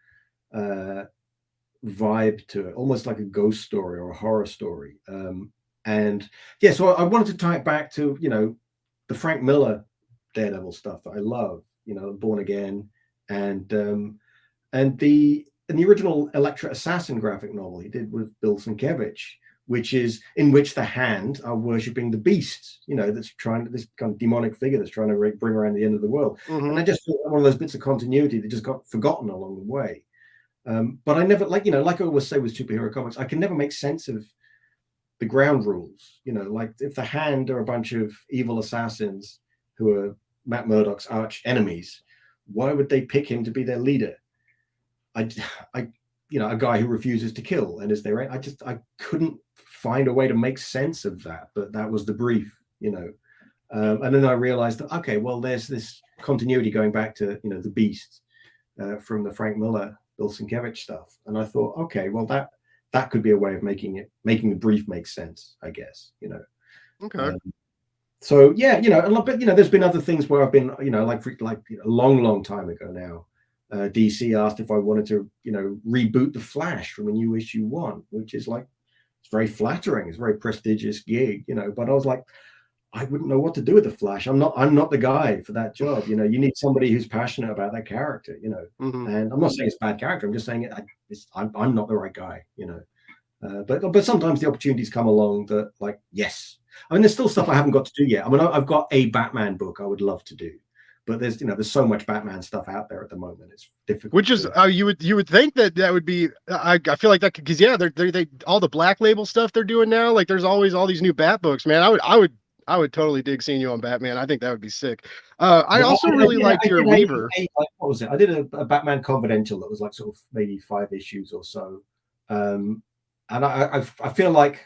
vibe to it, almost like a ghost story or a horror story. And yeah, so I wanted to tie it back to, the Frank Miller Daredevil stuff that I love, Born Again, and the original Elektra Assassin graphic novel he did with Bill Sienkiewicz, which is in which the Hand are worshipping the beast, that's this kind of demonic figure that's trying to bring around the end of the world. And Mm-hmm. I just feel one of those bits of continuity that just got forgotten along the way. But I never, like I always say with superhero comics, I can never make sense of the ground rules. Like if the Hand are a bunch of evil assassins who are Matt Murdock's arch enemies, why would they pick him to be their leader? I a guy who refuses to kill and is there. I couldn't find a way to make sense of that, but that was the brief. And then I realized that, okay, well, there's this continuity going back to the Beast from the Frank Miller, Bill Sienkiewicz stuff, and I thought, okay, well, that could be a way of making the brief make sense, I guess. Okay. Um, so yeah, but there's been other things where I've been, like a long time ago now. DC asked if I wanted to, reboot the Flash from a new issue 1, which is like, it's very flattering, it's a very prestigious gig, but I was like, I wouldn't know what to do with the Flash. I'm not the guy for that job. You need somebody who's passionate about that character. Mm-hmm. And I'm not saying it's a bad character. I'm just saying I'm not the right guy. But sometimes the opportunities come along that, like, yes. I mean, there's still stuff I haven't got to do yet. I mean, I've got a Batman book I would love to do, but there's so much Batman stuff out there at the moment. It's difficult Which is, to. you would think that would be, I feel like that, because yeah, they all the Black Label stuff they're doing now, like there's always all these new Bat books, man. I would totally dig seeing you on Batman. I think that would be sick. I Well, also really liked I your did Weaver. like, what was it? I did a Batman Confidential that was like sort of maybe 5 issues or so, and I feel like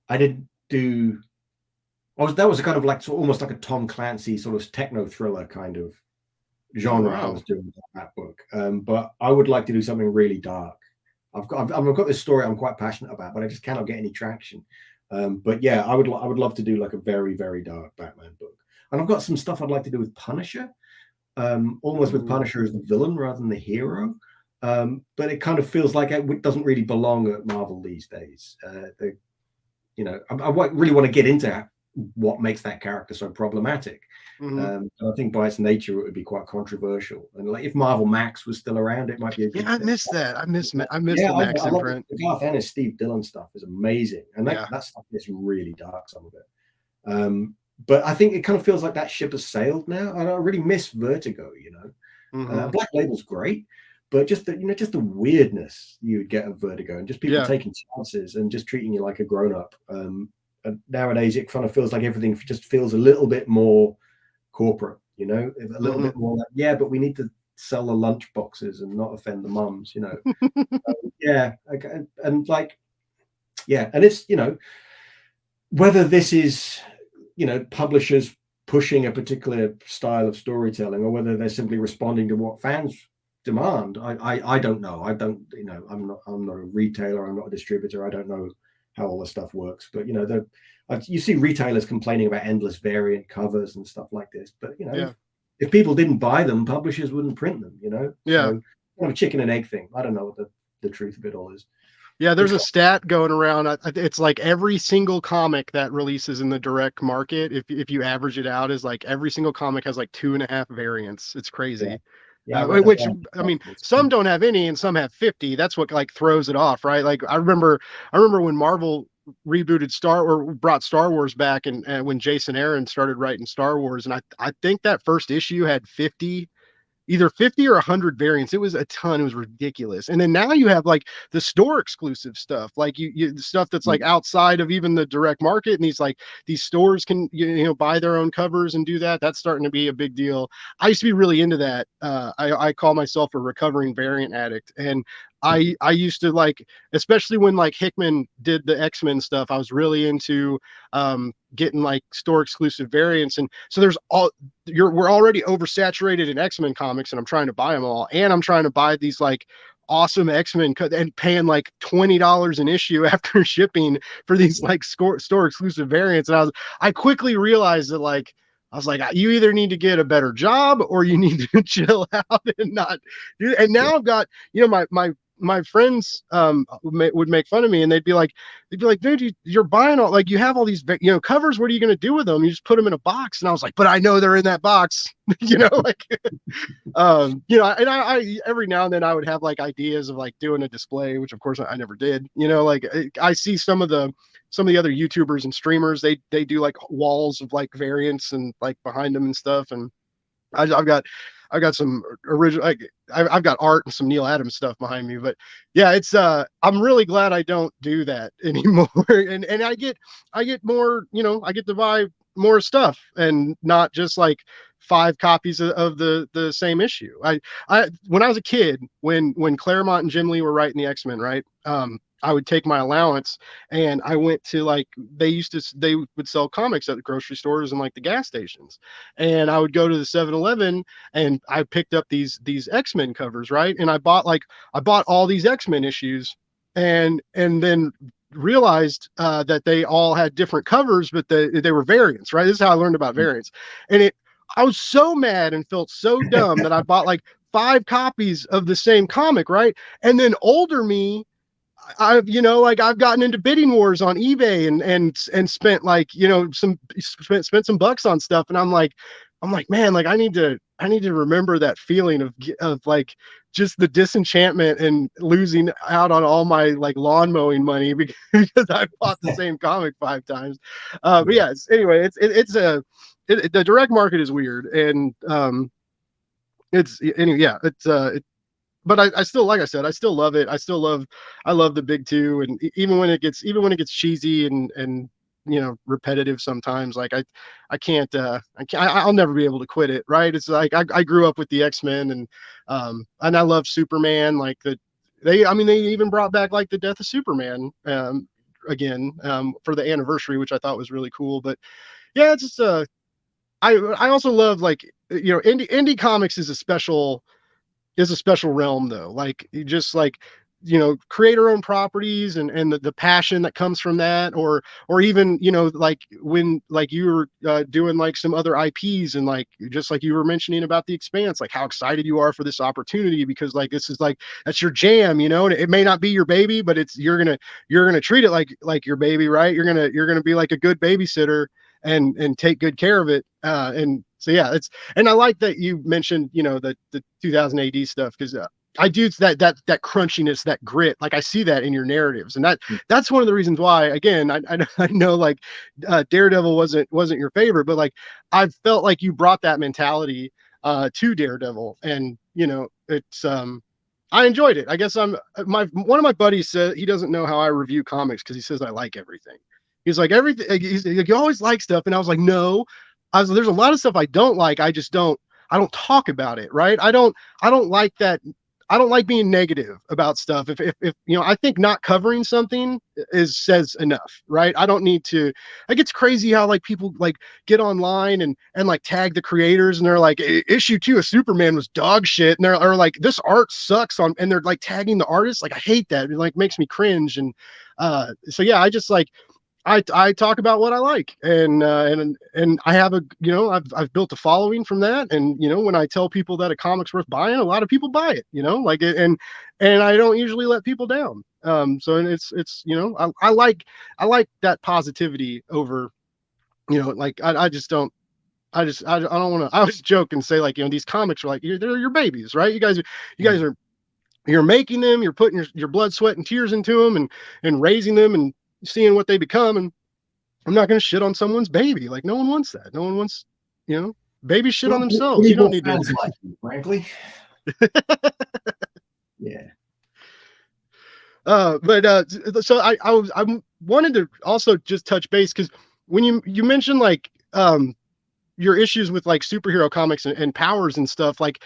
I didn't do. That was a kind of like almost like a Tom Clancy sort of techno thriller kind of Oh genre I was wow. doing with that book. But I would like to do something really dark. I've got this story I'm quite passionate about, but I just cannot get any traction. But yeah, I would love to do like a very very dark Batman book, and I've got some stuff I'd like to do with Punisher, almost with Ooh. Punisher as the villain rather than the hero. But it kind of feels like it doesn't really belong at Marvel these days. I really want to get into what makes that character so problematic. Hmm. I think by its nature, it would be quite controversial. And like if Marvel Max was still around, it might be a Yeah, good I fit. missed that. I missed Yeah, the Max I love imprint. the Garth Ennis, Steve Dillon stuff is amazing, and Yeah. that stuff is really dark. Some of it, but I think it kind of feels like that ship has sailed now, and I really miss Vertigo. Hmm. Black Label's great, but just just the weirdness you would get of Vertigo, and just people Yeah. taking chances and just treating you like a grown up. And nowadays, it kind of feels like everything just feels a little bit more corporate, a little Hmm. bit more like, yeah, but we need to sell the lunch boxes and not offend the mums. Yeah, okay, and like, yeah, and it's whether this is publishers pushing a particular style of storytelling, or whether they're simply responding to what fans demand. I don't know. I don't, I'm not a retailer. I'm not a distributor. I don't know how all this stuff works. But you see retailers complaining about endless variant covers and stuff like this. But Yeah. if people didn't buy them, publishers wouldn't print them. Yeah. So kind of a chicken and egg thing. I don't know what the truth of it all is. Yeah, It's there's a stat going around. It's like every single comic that releases in the direct market, if you average it out, is like every single comic has like 2.5 variants. It's yeah, crazy. yeah. I read that. Which I mean, some don't have any and some have 50. That's what like throws it off, right? Like I remember when Marvel rebooted Star or brought Star Wars back, and when Jason Aaron started writing Star Wars, and I think that first issue had 50, either 50 or 100 variants. It was a ton. It was ridiculous. And then now you have like the store exclusive stuff, like the stuff that's like outside of even the direct market, and these stores can buy their own covers and do that. That's starting to be a big deal. I used to be really into that. I call myself a recovering variant addict, and I used to like, especially when like Hickman did the X-Men stuff, I was really into getting like store exclusive variants. And so we're already oversaturated in X-Men comics, and I'm trying to buy them all, and I'm trying to buy these like awesome X-Men and paying like $20 an issue after shipping for these like store exclusive variants. And I quickly realized that like I was like, you either need to get a better job or you need to chill out and not do. And Yeah, now I've got, my friends would make fun of me, and they'd be like, dude, you're buying all, like, you have all these covers. What are you going to do with them? You just put them in a box. And I was like, but I know they're in that box. Like, and I every now and then I would have like ideas of like doing a display, which of course I never did. Like I see some of the other YouTubers and streamers, they do like walls of like variants and like behind them and stuff. And I've got some original, like, I've got art and some Neil Adams stuff behind me. But yeah, it's I'm really glad I don't do that anymore. And I get more, I get to buy more stuff and not just like 5 copies of the same issue. I when I was a kid, when Claremont and Jim Lee were writing the X-Men, right? I would take my allowance, and I went to like, they would sell comics at the grocery stores and like the gas stations, and I would go to the 7-Eleven, and I picked up these X-Men covers, right? And I bought all these X-Men issues, and then realized that they all had different covers, but they were variants, right? This is how I learned about variants. And I was so mad and felt so dumb that I bought like 5 copies of the same comic, right? And then older me, I've gotten into bidding wars on eBay, and spent like, spent some bucks on stuff. And I'm like, man, like I need to remember that feeling of like just the disenchantment and losing out on all my like lawn mowing money because I bought the same comic 5 times. But yeah, yeah, anyway, the direct market is weird. And it's anyway, yeah, but I still, like I said, I still love it. I love the big two, and even when it gets cheesy, and repetitive sometimes. Like I'll never be able to quit it. Right. It's like I grew up with the X-Men, and I love Superman. Like I mean, they even brought back like the death of Superman, again, for the anniversary, which I thought was really cool. But yeah, it's just, I also love, like, indie comics is a special realm, though. Like, you just, like, creator owned properties, and the passion that comes from that, or even, like, when, like, you were doing like some other IPs, and like, just like you were mentioning about the Expanse, like how excited you are for this opportunity, because like this is like, that's your jam, and it may not be your baby, but you're gonna treat it like your baby, right? You're gonna be like a good babysitter, and take good care of it. And so yeah, and I like that you mentioned, the 2000 AD stuff, because I do that crunchiness, that grit. Like, I see that in your narratives, and that's one of the reasons why. Again, I know, like, Daredevil wasn't your favorite, but like, I felt like you brought that mentality to Daredevil, and it's I enjoyed it. I guess one of my buddies said he doesn't know how I review comics, because he says I like everything. He's like, everything. He's like, you always like stuff, and I was like, no. There's a lot of stuff I don't like. I don't talk about it, right? I don't like that. I don't like being negative about stuff. If I think not covering something says enough, right? I don't need to. Like, it's crazy how, like, people, like, get online, and like tag the creators, and they're like, issue 2 of Superman was dog shit, and they're like, this art sucks, and they're like tagging the artist. Like, I hate that. It like makes me cringe. And so yeah, I just like, I talk about what I like, and I have I've built a following from that. And when I tell people that a comic's worth buying, a lot of people buy it, like it. And I don't usually let people down. So, and it's I like that positivity over, like, I just don't. I don't want to. I always joke and say, like, these comics are like, they're your babies, right? You guys are you're making them, you're putting your blood, sweat, and tears into them, and raising them, and seeing what they become. And I'm not going to shit on someone's baby. Like, no one wants that. No one wants, babies shit on We themselves. You need don't more need to. fans like you, frankly. Yeah. But so I wanted to also just touch base, because when you mentioned, like, your issues with, like, superhero comics, and powers and stuff, like,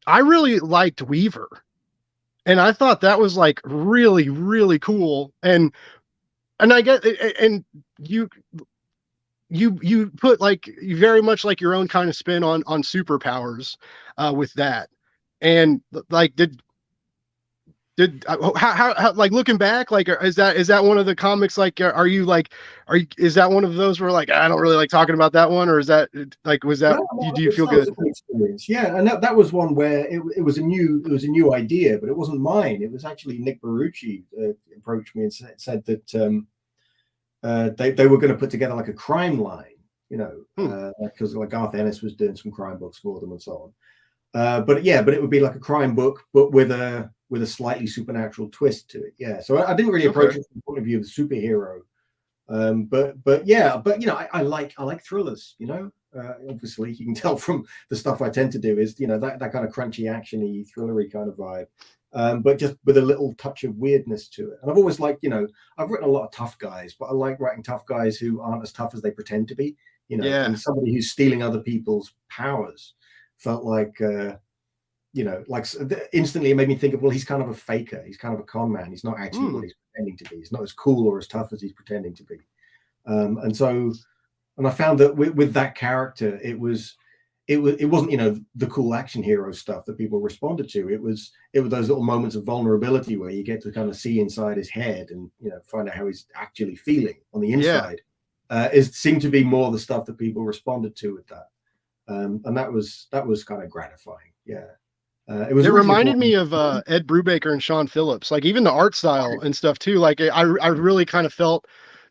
I really liked Weaver, and I thought that was, like, really, really cool. And I get, and you you put, like, you very much like your own kind of spin on superpowers with that. And like, how, like, looking back, like, is that one of the comics, like, are you like, is that one of those where, like, I don't really like talking about that one, or is that, like, was that, No, no, do you feel that was good? a good experience. Yeah, and that was one where it was a new idea, but it wasn't mine. It was actually Nick Barucci approached me and said that they were going to put together like a crime line, Hmm. because like Garth Ennis was doing some crime books for them and so on. But it would be like a crime book, but with a slightly supernatural twist to it. Yeah, so I didn't really Okay. approach it from the point of view of the superhero. But yeah, but I like thrillers. Obviously you can tell from the stuff I tend to do is that kind of crunchy, actiony, thrillery kind of vibe. But just with a little touch of weirdness to it. And I've always liked, I've written a lot of tough guys, but I like writing tough guys who aren't as tough as they pretend to be. Yeah. And somebody who's stealing other people's powers felt like like instantly it made me think of, well, he's kind of a faker, he's kind of a con man, he's not actually Hmm. what he's pretending to be, he's not as cool or as tough as he's pretending to be. And I found that with that character, it wasn't the cool action hero stuff that people responded to. It was those little moments of vulnerability where you get to kind of see inside his head and find out how he's actually feeling on the Yeah. inside. It seemed to be more the stuff that people responded to with that. And that was kind of gratifying. Yeah. It was It originally reminded brought me in. of Ed Brubaker and Sean Phillips, like, even the art style and stuff too. Like, I really kind of felt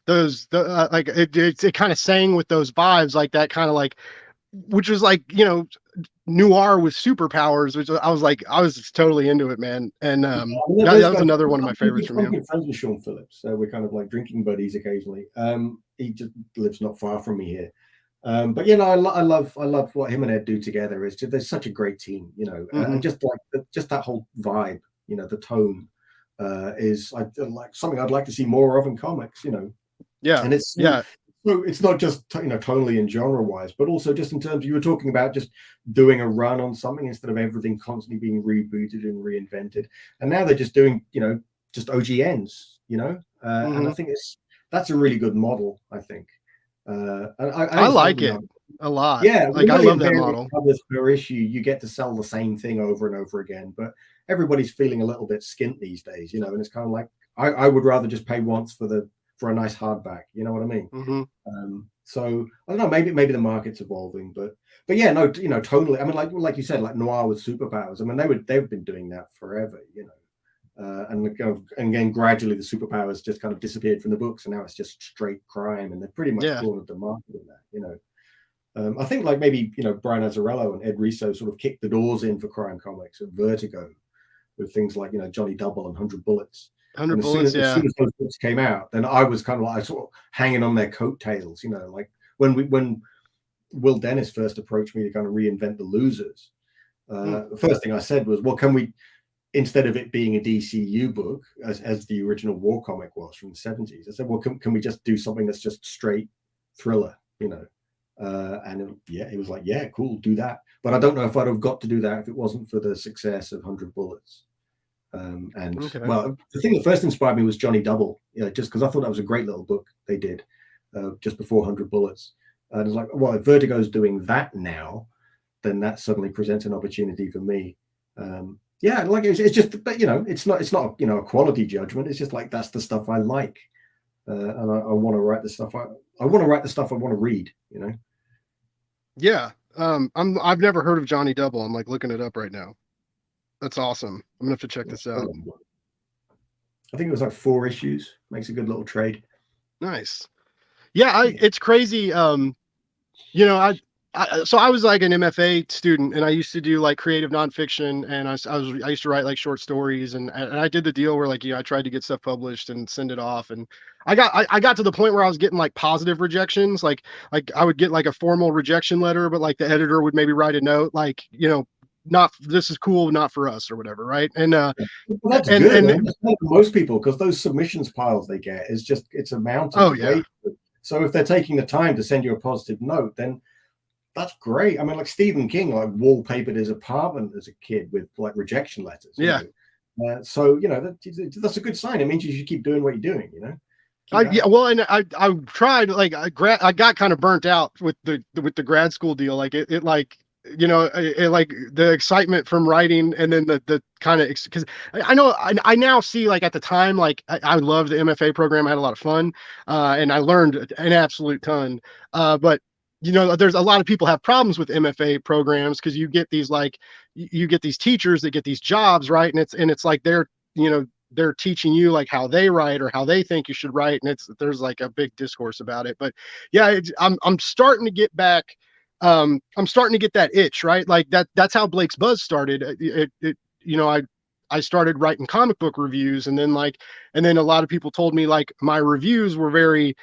like, it kind of sang with those vibes, like that kind of, like, which was like, noir with superpowers, which I was just totally into it, man. And that Those was guys, another one of my favorites from I'm him. good friends with Sean Phillips. We're kind of like drinking buddies occasionally. He just lives not far from me here. But I love what him and Ed do together. They're such a great team, Hmm. and just like just that whole vibe, the tone is like something I'd like to see more of in comics. Yeah. And it's Yeah. so it's not just tonally and genre wise, but also just in terms, you were talking about just doing a run on something instead of everything constantly being rebooted and reinvented. And now they're just doing just OGNs, and I Hmm. think that's a really good model, I think. And I I understand, like it a lot. yeah, with Like a I love million that variant model. covers per issue, you get to sell the same thing over and over again. But everybody's feeling a little bit skint these days, and it's kind of like I would rather just pay once for a nice hardback. You know what I mean? Hmm. So I don't know. Maybe the market's evolving, but yeah, no, totally. I mean, like you said, like noir with superpowers. I mean, they've been doing that forever, and again, gradually the superpowers just kind of disappeared from the books, and now it's just straight crime, and they've pretty much Yeah. cornered the market in that. I think like maybe Brian Azzarello and Ed Riso sort of kicked the doors in for crime comics at Vertigo with things like Johnny Double and 100 Bullets. 100 And as soon bullets. as, as Yeah. soon as those books came out, then I was kind of like sort of hanging on their coattails. Like when Will Dennis first approached me to kind of reinvent the Losers. Mm. The first thing I said was, well, can we, instead of it being a DCU book as the original war comic was from the 70s, I said, well, can we just do something that's just straight thriller. And he was like, yeah, cool, do that. But I don't know if I'd have got to do that if it wasn't for the success of 100 Bullets. And Okay. well, the thing that first inspired me was Johnny Double, just because I thought that was a great little book they did just before 100 Bullets. And it's like, well, if Vertigo's doing that now, then that suddenly presents an opportunity for me. Yeah, like it's just, but it's not a quality judgment. It's just like that's the stuff I like, and I want to write the stuff I want to write the stuff I want to read. Yeah. I've never heard of Johnny Double. I'm like looking it up right now. That's awesome. I'm gonna have to check Yeah, this out. I think it was like 4 issues. Makes a good little trade. Nice. Yeah, Yeah. it's crazy. You know, so I was like an MFA student, and I used to do like creative nonfiction, and I used to write like short stories, and I did the deal where like I tried to get stuff published and send it off, and I got to the point where I was getting like positive rejections, like I would get like a formal rejection letter, but like the editor would maybe write a note like not this is cool, not for us or whatever, right? Well, that's And good. I and mean, that's for most people, because those submissions piles they get is just it's a mountain oh to yeah, wait. So if they're taking the time to send you a positive note, then that's great. I mean, like Stephen King, like wallpapered his apartment as a kid with like rejection letters. yeah. So that's a good sign. It means you should keep doing what you're doing. Keep at Yeah, it. well, and I tried like I got kind of burnt out with the grad school deal. Like it like like the excitement from writing, and then the kind of because I know I now see like at the time like I loved the MFA program. I had a lot of fun, and I learned an absolute ton. But there's a lot of people have problems with MFA programs because you get these like you get these teachers that get these jobs, right? And it's like they're teaching you like how they write or how they think you should write, and there's like a big discourse about it. But yeah, I'm starting to get back. I'm starting to get that itch, right? Like that's how Blake's Buzz started. I started writing comic book reviews, and then a lot of people told me like my reviews were very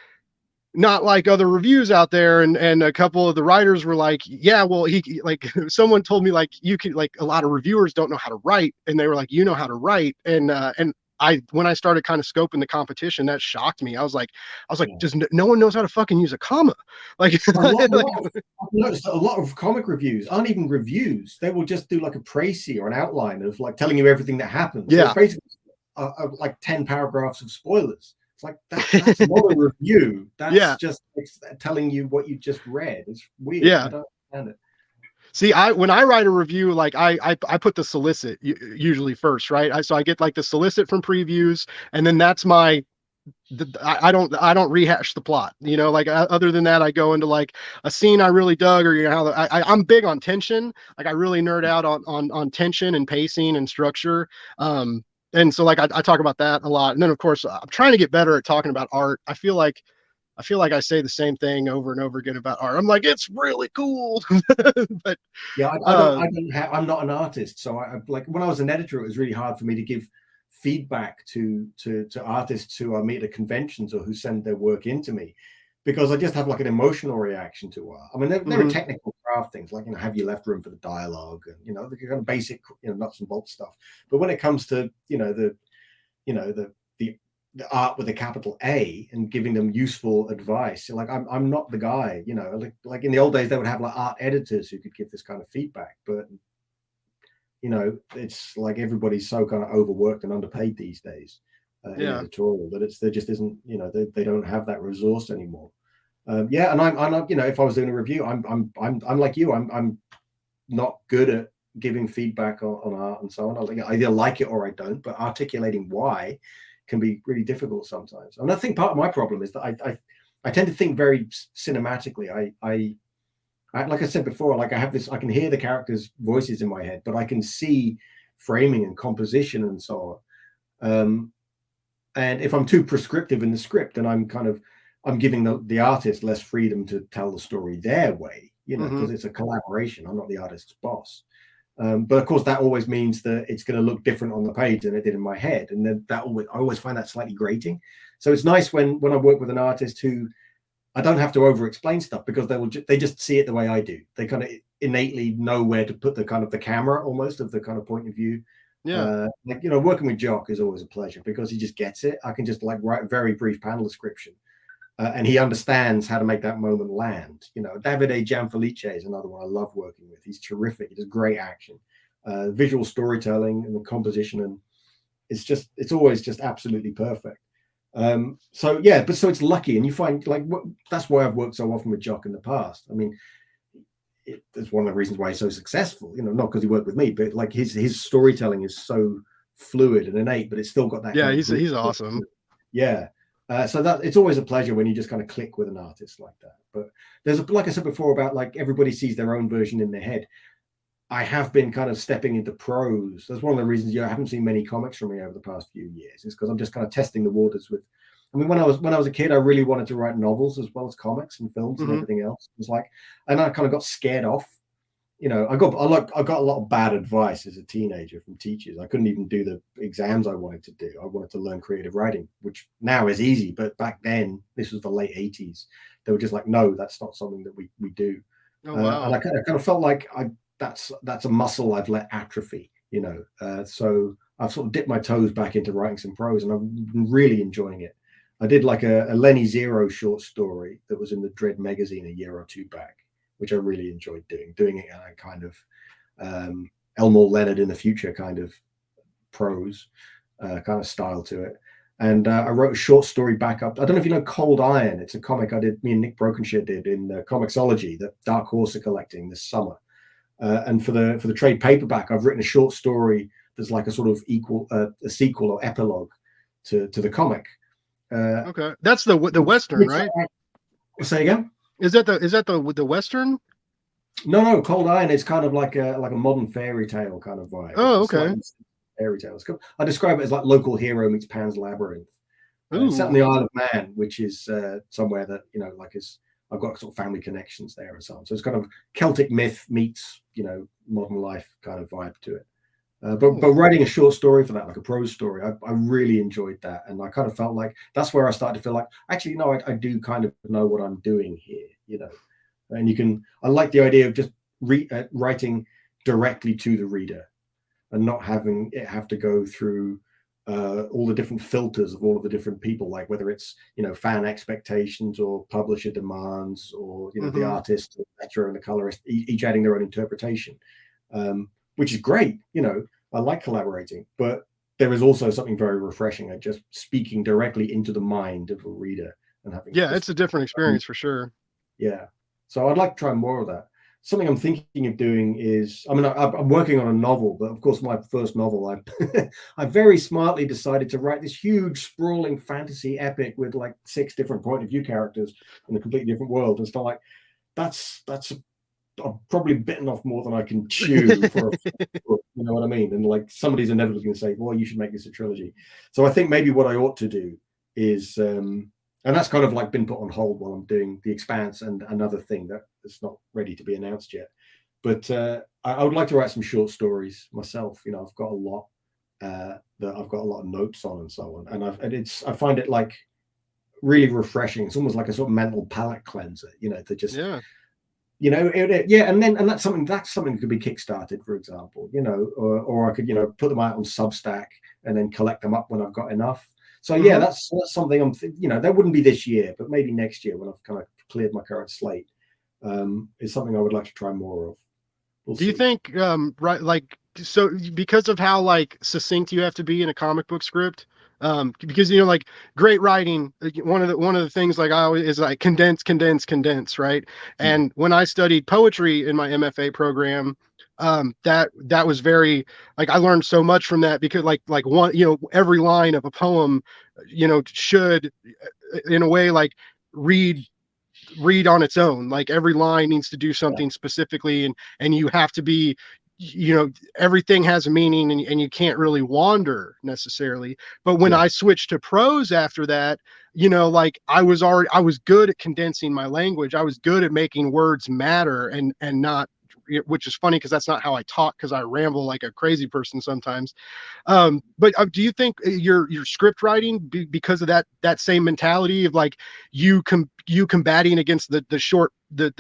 not like other reviews out there, and a couple of the writers were like, yeah, well, he like someone told me like you could like a lot of reviewers don't know how to write, and they were like, you know how to write. And I when I started kind of scoping the competition, that shocked me. I was like Yeah. just no one knows how to fucking use a comma. Like like I've noticed that a lot of comic reviews aren't even reviews. They will just do like a précis or an outline of like telling you everything that happens. So it's yeah. basically like 10 paragraphs of spoilers. It's like that's not a review. That's Yeah. just telling you what you just read. It's weird. I Yeah. don't understand it. See, I when I write a review, like I put the solicit usually first, right? So I get like the solicit from previews, and then that's my I don't rehash the plot, like other than that I go into like a scene I really dug, or how I'm big on tension. Like I really nerd out on tension and pacing and structure. And so like I talk about that a lot, and then of course I'm trying to get better at talking about art. I feel like I say the same thing over and over again about art. I'm like, it's really cool. But Yeah, uh I'm not an artist, so like when I was an editor, it was really hard for me to give feedback to artists who I meet at conventions or who send their work into me, because I just have like an emotional reaction to art. I mean, there are mhm, technical craft things like have you left room for the dialogue, and the kind of basic nuts and bolts stuff. But when it comes to the the art with a capital A and giving them useful advice. Like I'm not the guy, you know, like in the old days they would have like art editors who could give this kind of feedback, but you know, it's like everybody's so kind of overworked and underpaid these days in Yeah. editorial that there just isn't, you know, they don't have that resource anymore. Yeah, and I'm, you know, if I was doing a review, I'm like you, I'm not good at giving feedback on art and so on. I either like it or I don't, but articulating why can be really difficult sometimes. And I think part of my problem is that I tend to think very cinematically. Like I said before, like I have this, I can hear the characters' voices in my head, but I can see framing and composition and so on. And if I'm too prescriptive in the script, then I'm giving the artist less freedom to tell the story their way, you know, Hmm. because it's a collaboration. I'm not the artist's boss. But of course, that always means that it's going to look different on the page than it did in my head, and then I always find that slightly grating. So it's nice when I work with an artist who I don't have to over explain stuff because they just see it the way I do. They kind of innately know where to put the kind of the camera almost of the kind of point of view. Yeah. Like, you know, working with Jock is always a pleasure because he just gets it. I can just like write a very brief panel description, and he understands how to make that moment land. You know, Davide Gianfelice is another one I love working with. He's terrific. He does great action, visual storytelling, and the composition, and it's always just absolutely perfect. So yeah, but so it's lucky, and you find like that's why I've worked so often with Jock in the past. I mean, it's one of the reasons why he's so successful. You know, not because he worked with me, but like his storytelling is so fluid and innate, but it's still got that Yeah. kind of grit. He's awesome. Yeah. So that it's always a pleasure when you just kind of click with an artist like that. But like I said before about like everybody sees their own version in their head. I have been kind of stepping into prose. That's one of the reasons I haven't seen many comics from me over the past few years. Is because I'm just kind of testing the waters with. I mean, when I was a kid, I really wanted to write novels as well as comics and films and Hmm. everything else. It was like, and I kind of got scared off. You know, I got a lot of bad advice as a teenager from teachers. I couldn't even do the exams I wanted to do. I wanted to learn creative writing, which now is easy, but back then, this was the late '80s. They were just like, no, that's not something that we do. Oh And wow. I kind of felt like that's a muscle I've let atrophy, you know. So I've sort of dipped my toes back into writing some prose, and I've been really enjoying it. I did like a Lenny Zero short story that was in the Dread magazine a year or two back, which I really enjoyed doing it in a kind of Elmore Leonard in the future kind of prose kind of style to it. And I wrote a short story backup. I don't know if you know Cold Iron. It's a comic I did. Me and Nick Brokenshire did in Comixology that Dark Horse are collecting this summer. And for the trade paperback, I've written a short story that's like a sort of equal a sequel or epilogue to the comic. Uh, Okay. That's the Western, right? Say again? Is that the Western? No. Cold Iron is kind of like a modern fairy tale kind of vibe. Oh, It's okay. slightly fairy tale. I describe it as like local hero meets Pan's Labyrinth. It's set on Ooh. the Isle of Man, which is somewhere that you know, like is I've got sort of family connections there and so on. So it's kind of Celtic myth meets modern life kind of vibe to it. But Cool. writing a short story for that, like a prose story, I really enjoyed that, and I kind of felt like that's where I started to feel like actually no, I do kind of know what I'm doing here, you know. And I like the idea of just writing directly to the reader and not having it have to go through all the different filters of all of the different people, like whether it's fan expectations or publisher demands or the Hmm. artist, the letterer, and the colorist, each adding their own interpretation, which is great. I like collaborating, but there is also something very refreshing at just speaking directly into the mind of a reader and having Yeah, just it's a different experience for sure. yeah. So I'd like to try more of that. Something I'm thinking of doing is, I mean, I'm working on a novel, but of course, my first novel, I very smartly decided to write this huge, sprawling fantasy epic with like 6 different point of view characters in a completely different world. And stuff like that's I've probably bitten off more than I can chew for a book, you know what I mean? And like somebody's inevitably going to say, well, you should make this a trilogy. So I think maybe what I ought to do is, and that's kind of like been put on hold while I'm doing The Expanse and another thing that's not ready to be announced yet. But I would like to write some short stories myself. I've got a lot that I've got a lot of notes on and so on. I find it like really refreshing. It's almost like a sort of mental palate cleanser, to just Yeah. yeah, and that's something that could be kickstarted, for example, or I could put them out on Substack and then collect them up when I've got enough. So yeah, Hmm. that's something that wouldn't be this year, but maybe next year when I've kind of cleared my current slate, is something I would like to try more of. We'll Do you see. think, right, like, so because of how like succinct you have to be in a comic book script, because like great writing, like, one of the things like I always is like condense, condense, condense, right? Mm. And when I studied poetry in my MFA program, that was very like I learned so much from that because like one, every line of a poem, should in a way like read on its own. Like every line needs to do Yeah, something specifically, and you have to be, everything has a meaning, and you can't really wander necessarily. But when yeah, I switched to prose after that, like I was good at condensing my language. I was good at making words matter and not, which is funny because that's not how I talk, because I ramble like a crazy person sometimes. But do you think your script writing, because of that same mentality of like you combating against the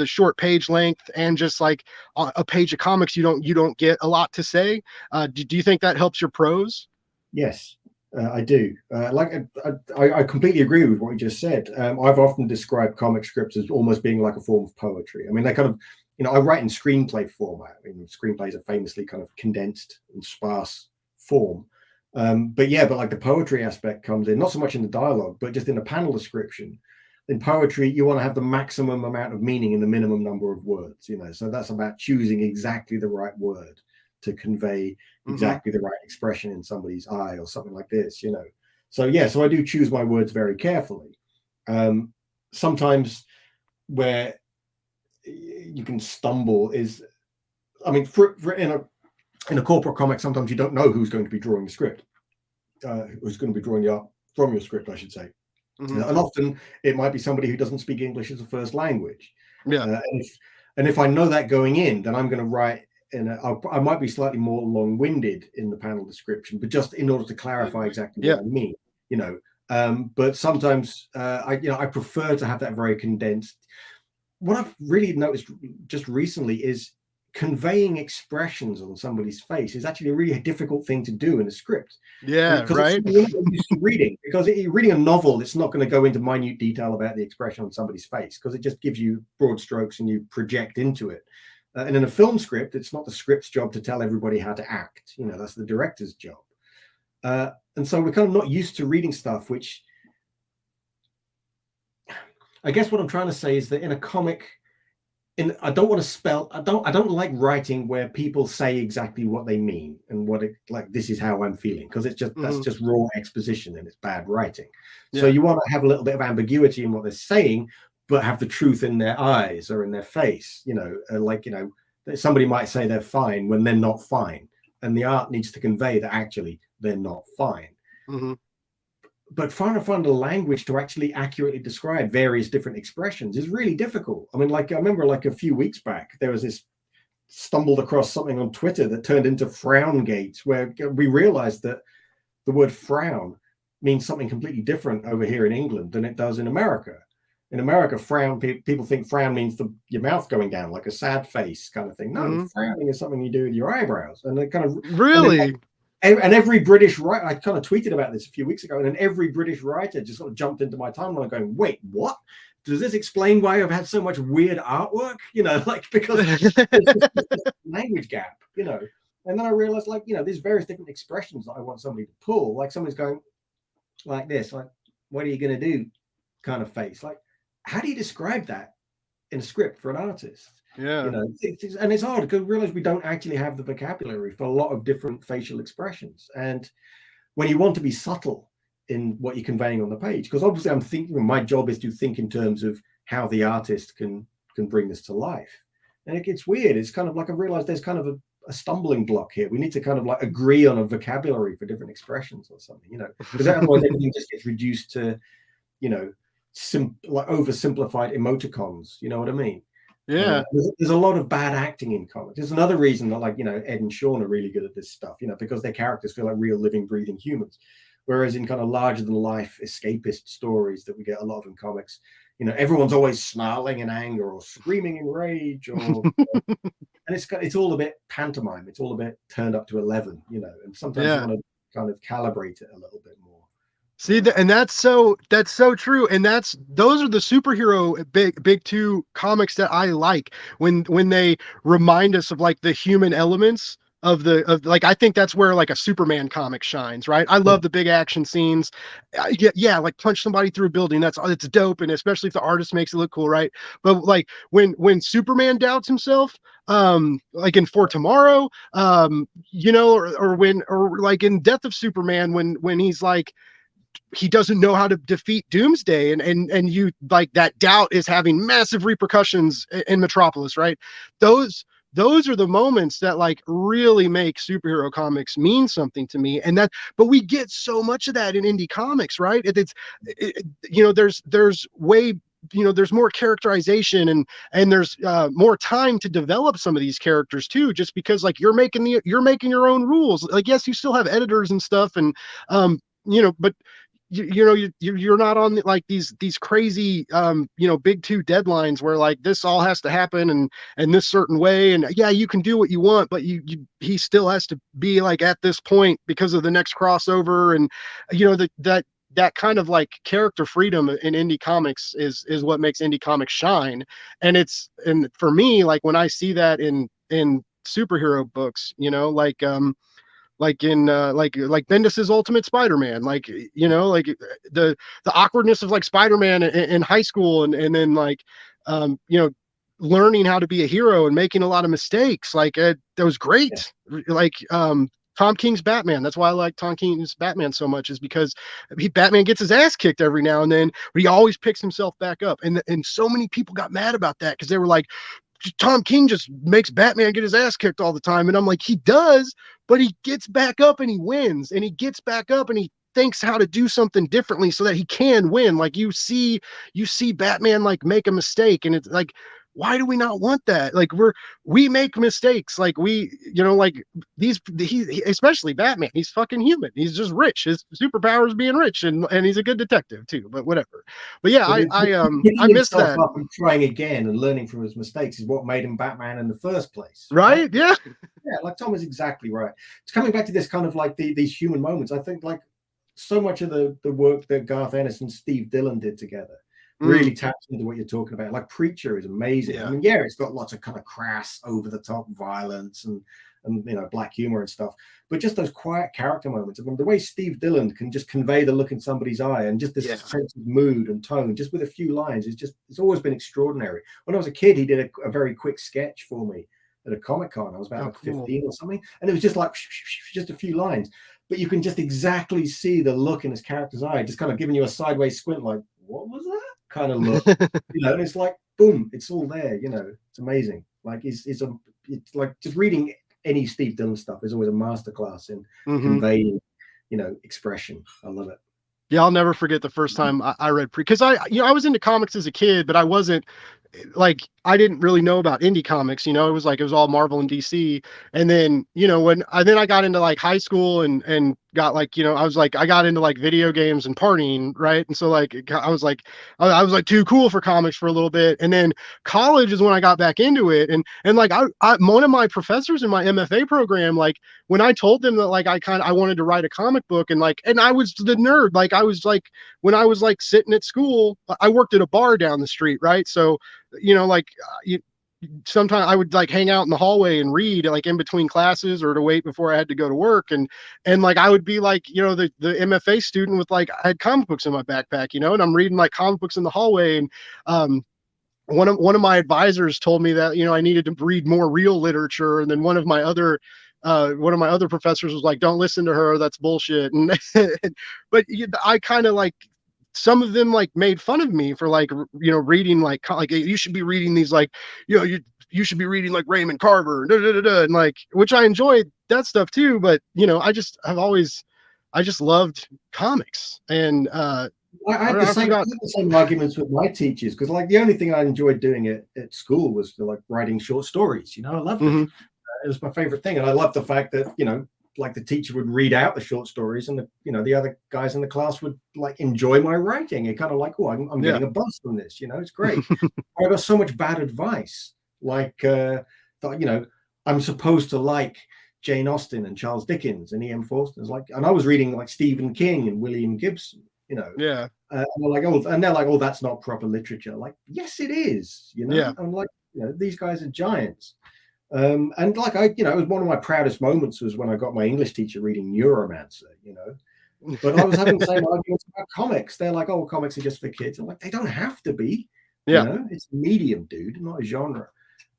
short page length, and just like a page of comics you don't get a lot to say, do you think that helps your prose? yes, I do. I completely agree with what you just said. I've often described comic scripts as almost being like a form of poetry. I mean, they kind of, I write in screenplay format. I mean, screenplays are famously kind of condensed and sparse form. But like the poetry aspect comes in, not so much in the dialogue, but just in the panel description. In poetry, you want to have the maximum amount of meaning in the minimum number of words. So that's about choosing exactly the right word to convey Hmm. exactly the right expression in somebody's eye or something like this. So yeah, so I do choose my words very carefully. Sometimes where you can stumble is, I mean, for in a corporate comic, sometimes you don't know who's going to be drawing the script, who's going to be drawing the art from your script, I should say. Hmm. And often it might be somebody who doesn't speak English as a first language. Yeah. And if I know that going in, then I'm going to write I might be slightly more long-winded in the panel description, but just in order to clarify exactly Yeah. what I mean, you know. But sometimes I prefer to have that very condensed. What I've really noticed just recently is conveying expressions on somebody's face is actually a really difficult thing to do in a script. And Yeah. because it's Right. something you're not used to reading, because you're reading a novel, it's not going to go into minute detail about the expression on somebody's face because it just gives you broad strokes and you project into it. And in a film script, it's not the script's job to tell everybody how to act. That's the director's job. And so we're kind of not used to reading stuff, which I guess what I'm trying to say is that in a comic, I don't want to spell. I don't like writing where people say exactly what they mean and what it like. This is how I'm feeling because that's Hmm. just raw exposition and it's bad writing. So Yeah. you want to have a little bit of ambiguity in what they're saying, but have the truth in their eyes or in their face. Somebody might say they're fine when they're not fine, and the art needs to convey that actually they're not fine. Hmm. But trying to find a language to actually accurately describe various different expressions is really difficult. I mean, like I remember like a few weeks back, there was this stumbled across something on Twitter that turned into frown gates, where we realized that the word frown means something completely different over here in England than it does in America. In America, frown, people think frown means your mouth going down, like a sad face kind of thing. No, Hmm. frowning is something you do with your eyebrows. And it kind of, and then Really? and every British writer, I kind of tweeted about this a few weeks ago, and then every British writer just sort of jumped into my timeline going, wait, what? Does this explain why I've had so much weird artwork? Like because there's this language gap. And then I realized, like, there's various different expressions that I want somebody to pull. Like someone's going like this, like, what are you going to do? Kind of face. Like, how do you describe that in a script for an artist? Yeah. And it's hard because we realize we don't actually have the vocabulary for a lot of different facial expressions. And when you want to be subtle in what you're conveying on the page, because obviously I'm thinking my job is to think in terms of how the artist can bring this to life. And it gets weird. It's kind of like I realized there's kind of a stumbling block here. We need to kind of like agree on a vocabulary for different expressions or something, because otherwise everything just gets reduced to, you know, like oversimplified emoticons. You know what I mean? Yeah. There's a lot of bad acting in comics. There's another reason that, like, Ed and Sean are really good at this stuff, because their characters feel like real living, breathing humans. Whereas in kind of larger than life escapist stories that we get a lot of in comics, everyone's always snarling in anger or screaming in rage, and it's all a bit pantomime. It's all a bit turned up to 11, and sometimes you Yeah. want to kind of calibrate it a little bit more. See that, and that's so true, and that's those are the superhero big two comics that I like when they remind us of like the human elements of like I think that's where like a Superman comic shines, right? I Yeah, love the big action scenes. Yeah, yeah, like punch somebody through a building. That's it's dope, and especially if the artist makes it look cool, right? But like when Superman doubts himself, like in For Tomorrow, or when or like in Death of Superman when he's like he doesn't know how to defeat Doomsday, and you like that doubt is having massive repercussions in Metropolis, right? Those are the moments that like really make superhero comics mean something to me, and that but we get so much of that in indie comics, right? There's way there's more characterization and there's more time to develop some of these characters too, just because like you're making your own rules. Like yes, you still have editors and stuff, and but you're not on like these crazy big two deadlines where like this all has to happen and this certain way, and yeah, you can do what you want, but he still has to be like at this point because of the next crossover, and that kind of like character freedom in indie comics is what makes indie comics shine. And for me, like when I see that in superhero books, like in like Bendis's Ultimate Spider-Man, like like the awkwardness of like Spider-Man in high school, and then like learning how to be a hero and making a lot of mistakes. Like that was yeah, great. Like Tom King's Batman. That's why I like Tom King's Batman so much, is because Batman gets his ass kicked every now and then, but he always picks himself back up. And so many people got mad about that because they were like, Tom King just makes Batman get his ass kicked all the time. And I'm like, he does, but he gets back up and he wins, and he gets back up and he thinks how to do something differently so that he can win. Like you see Batman like make a mistake, and it's like, why do we not want that? Like we make mistakes. Like like he especially Batman, he's fucking human. He's just rich. His superpower is being rich, and he's a good detective too, but whatever. But yeah, but I picking miss himself that. up and trying again and learning from his mistakes is what made him Batman in the first place, right? Right? Yeah. Yeah, like Tom is exactly right. It's coming back to this kind of like these human moments. I think like so much of the work that Garth Ennis and Steve Dillon did together Mm, really taps into what you're talking about. Like Preacher is amazing. I yeah. mean, yeah, it's got lots of kind of crass, over the top violence and black humor and stuff, but just those quiet character moments. I mean, the way Steve Dillon can just convey the look in somebody's eye and just this Yeah. sense of mood and tone, just with a few lines, it's always been extraordinary. When I was a kid, he did a very quick sketch for me at a Comic-Con. I was about Oh, like cool. 15 or something, and it was just like just a few lines, but you can just exactly see the look in his character's eye, just kind of giving you a sideways squint, like, what was that kind of look? And it's like, boom, it's all there. It's amazing. Like, it's like just reading any Steve Dillon stuff is always a masterclass in Hmm. conveying, expression. I love it. Yeah, I'll never forget the first time I read because I was into comics as a kid, but I wasn't like I didn't really know about indie comics. It was like it was all Marvel and DC. And then I got into like high school and got like I was like I got into like video games and partying, right? And so like I was like too cool for comics for a little bit, and then college is when I got back into it, and like one of my professors in my MFA program, like when I told them that like I wanted to write a comic book, and I was the nerd, like I was like when I was like sitting at school, I worked at a bar down the street, right? So like sometimes I would like hang out in the hallway and read like in between classes or to wait before I had to go to work, and like I would be like the MFA student with like I had comic books in my backpack, and I'm reading like comic books in the hallway, and one of my advisors told me that I needed to read more real literature, and then one of my other professors was like, "Don't listen to her. That's bullshit." And but I kind of like some of them like made fun of me for like reading like you should be reading these like you should be reading like Raymond Carver, da, da, da, da, and like which I enjoyed that stuff too. But I just loved comics, and I had I forgot. the same arguments with my teachers, because like the only thing I enjoyed doing at school was like writing short stories. I loved it. Hmm. It was my favorite thing, and I loved the fact that like the teacher would read out the short stories, and the other guys in the class would like enjoy my writing. And kind of like, oh, I'm Yeah. getting a buzz from this. It's great. I got so much bad advice, like that I'm supposed to like Jane Austen and Charles Dickens and E.M. Forster. It's like, and I was reading like Stephen King and William Gibson, you know. Yeah. And they're like, oh, and they're like, oh, that's not proper literature. Like, yes, it is. You know, Yeah. I'm like, you know, these guys are giants. And like you know, it was one of my proudest moments was when I got my English teacher reading Neuromancer. You know, but I was having the same arguments about comics. They're like, oh, comics are just for kids. I'm like, they don't have to be. You Yeah. know, it's a medium, dude, not a genre.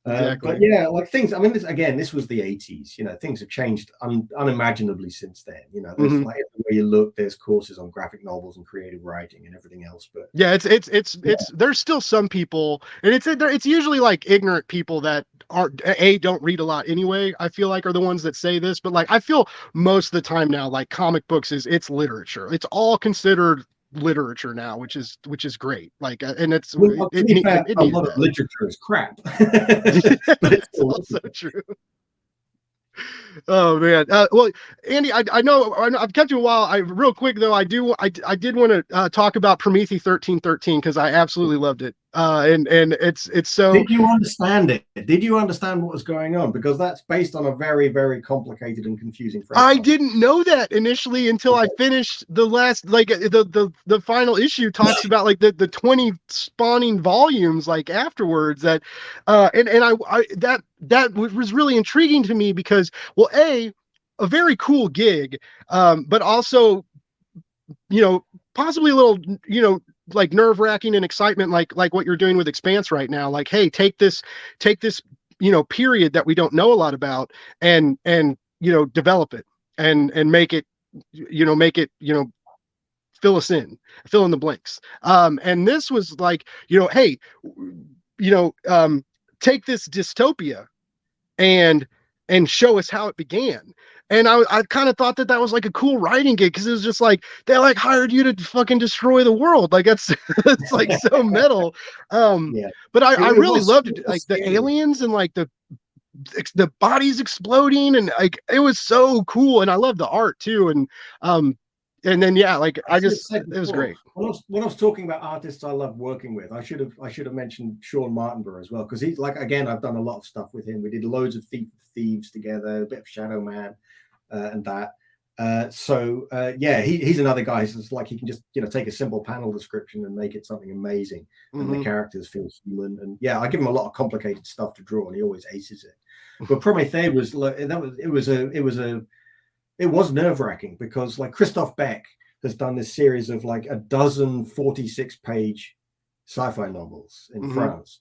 But Exactly. yeah, like things. I mean, this was the '80s. You know, things have changed unimaginably since then. You know, there's like everywhere you look, there's courses on graphic novels and creative writing and everything else. But Yeah, it's there's still some people, and it's usually like ignorant people that don't read a lot anyway. I feel like are the ones that say this, but like I feel most of the time now, like comic books it's literature. It's all considered literature now, which is great. Like, and well, to be fair, it a needed lot of that. literature is crap, but it's That's still also literature. true. Oh man. Well, Andy, I know I've kept you a while. Real quick though, I did want to talk about Prometheus 1313 because I absolutely loved it. And it's so. Did you understand it? Did you understand what was going on? Because that's based on a very, very complicated and confusing French I novel. didn't know that initially until I Okay. finished the last, like the final issue talks about like the 20 spawning volumes like afterwards that and I that was really intriguing to me because, well, a very cool gig, but also, you know, possibly a little, you know, like nerve-wracking and excitement, like what you're doing with Expanse right now. Like, hey, take this, you know, period that we don't know a lot about, and you know, develop it and make it, you know, fill in the blanks. And this was like, you know, hey, you know, take this dystopia and show us how it began. And I kind of thought that was like a cool writing gig because it was just like they like hired you to fucking destroy the world. Like that's it's like so metal. Um, Yeah, but I it really was loved it, like the scary. aliens and like the bodies exploding, and like it was so cool. And I love the art too. And then yeah, like I should have said it was before great. when I was talking about artists I love working with. I should have mentioned Sean Martinborough as well because he's like again I've done a lot of stuff with him. We did loads of Thieves together, a bit of Shadow Man, and that. Yeah, he's another guy who's like he can just take a simple panel description and make it something amazing, and the Mm-hmm. characters feel human. And yeah, I give him a lot of complicated stuff to draw, and he always aces it. But Prometheus was like it was nerve wracking because like Christoph Beck has done this series of like a dozen 46-page sci-fi novels in Mm-hmm. France,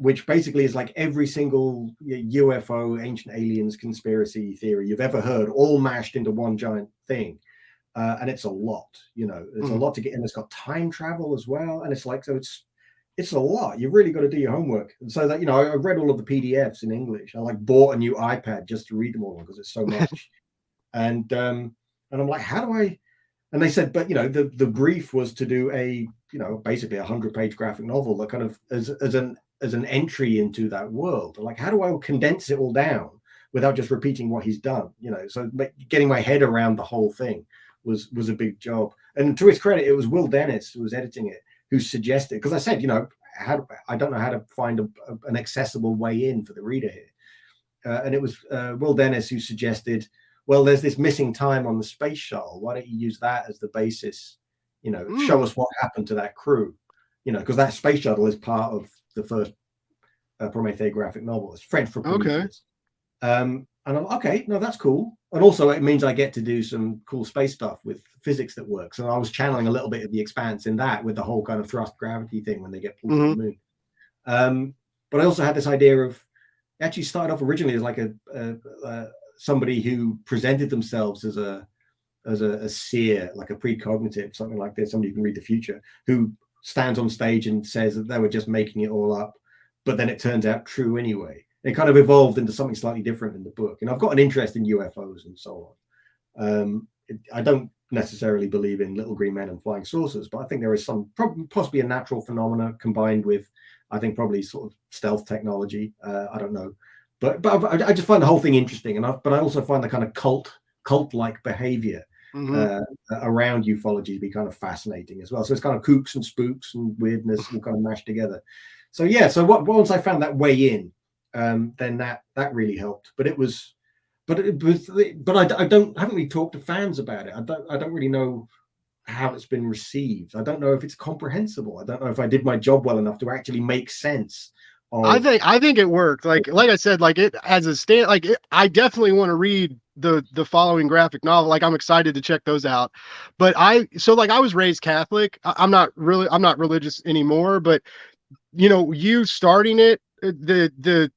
which basically is like every single UFO, ancient aliens conspiracy theory you've ever heard, all mashed into one giant thing. And it's a lot, there's a Mm-hmm. lot to get in. It's got time travel as well. And it's like, so it's a lot. You've really got to do your homework. And so that, I read all of the PDFs in English. I like bought a new iPad just to read them all because it's so much. And I'm like, how do I? And they said, but the brief was to do basically 100-page graphic novel that kind of as an entry into that world. Like, how do I condense it all down without just repeating what he's done? So getting my head around the whole thing was a big job. And to his credit, it was Will Dennis who was editing it who suggested, because I said, I don't know how to find an accessible way in for the reader here. And it was Will Dennis who suggested, well, there's this missing time on the space shuttle. Why don't you use that as the basis? Show us what happened to that crew. Because that space shuttle is part of the first Prometheus graphic novel. It's French for Okay. Prometheus. And I'm okay, no, that's cool. And also it means I get to do some cool space stuff with physics that works. And I was channeling a little bit of the Expanse in that with the whole kind of thrust gravity thing when they get pulled to the moon. But I also had this idea of actually started off originally as like somebody who presented themselves as a seer, like a precognitive, something like this, somebody who can read the future, who stands on stage and says that they were just making it all up, but then it turns out true anyway. It kind of evolved into something slightly different in the book. And I've got an interest in UFOs and so on. I don't necessarily believe in little green men and flying saucers, but I think there is some possibly a natural phenomena combined with, I think, probably sort of stealth technology. I don't know. But I just find the whole thing interesting, but I also find the kind of cult-like behavior around ufology to be kind of fascinating as well. So it's kind of kooks and spooks and weirdness all kind of mashed together. So yeah, once I found that way in, then that really helped. But it was but I don't haven't really talked to fans about it. I don't really know how it's been received. I don't know if it's comprehensible. I don't know if I did my job well enough to actually make sense of. I think it worked. Like I said, like it as a stand, like I definitely want to read the following graphic novel. Like I'm excited to check those out. But like I was raised Catholic. I'm not religious anymore. But you starting it, the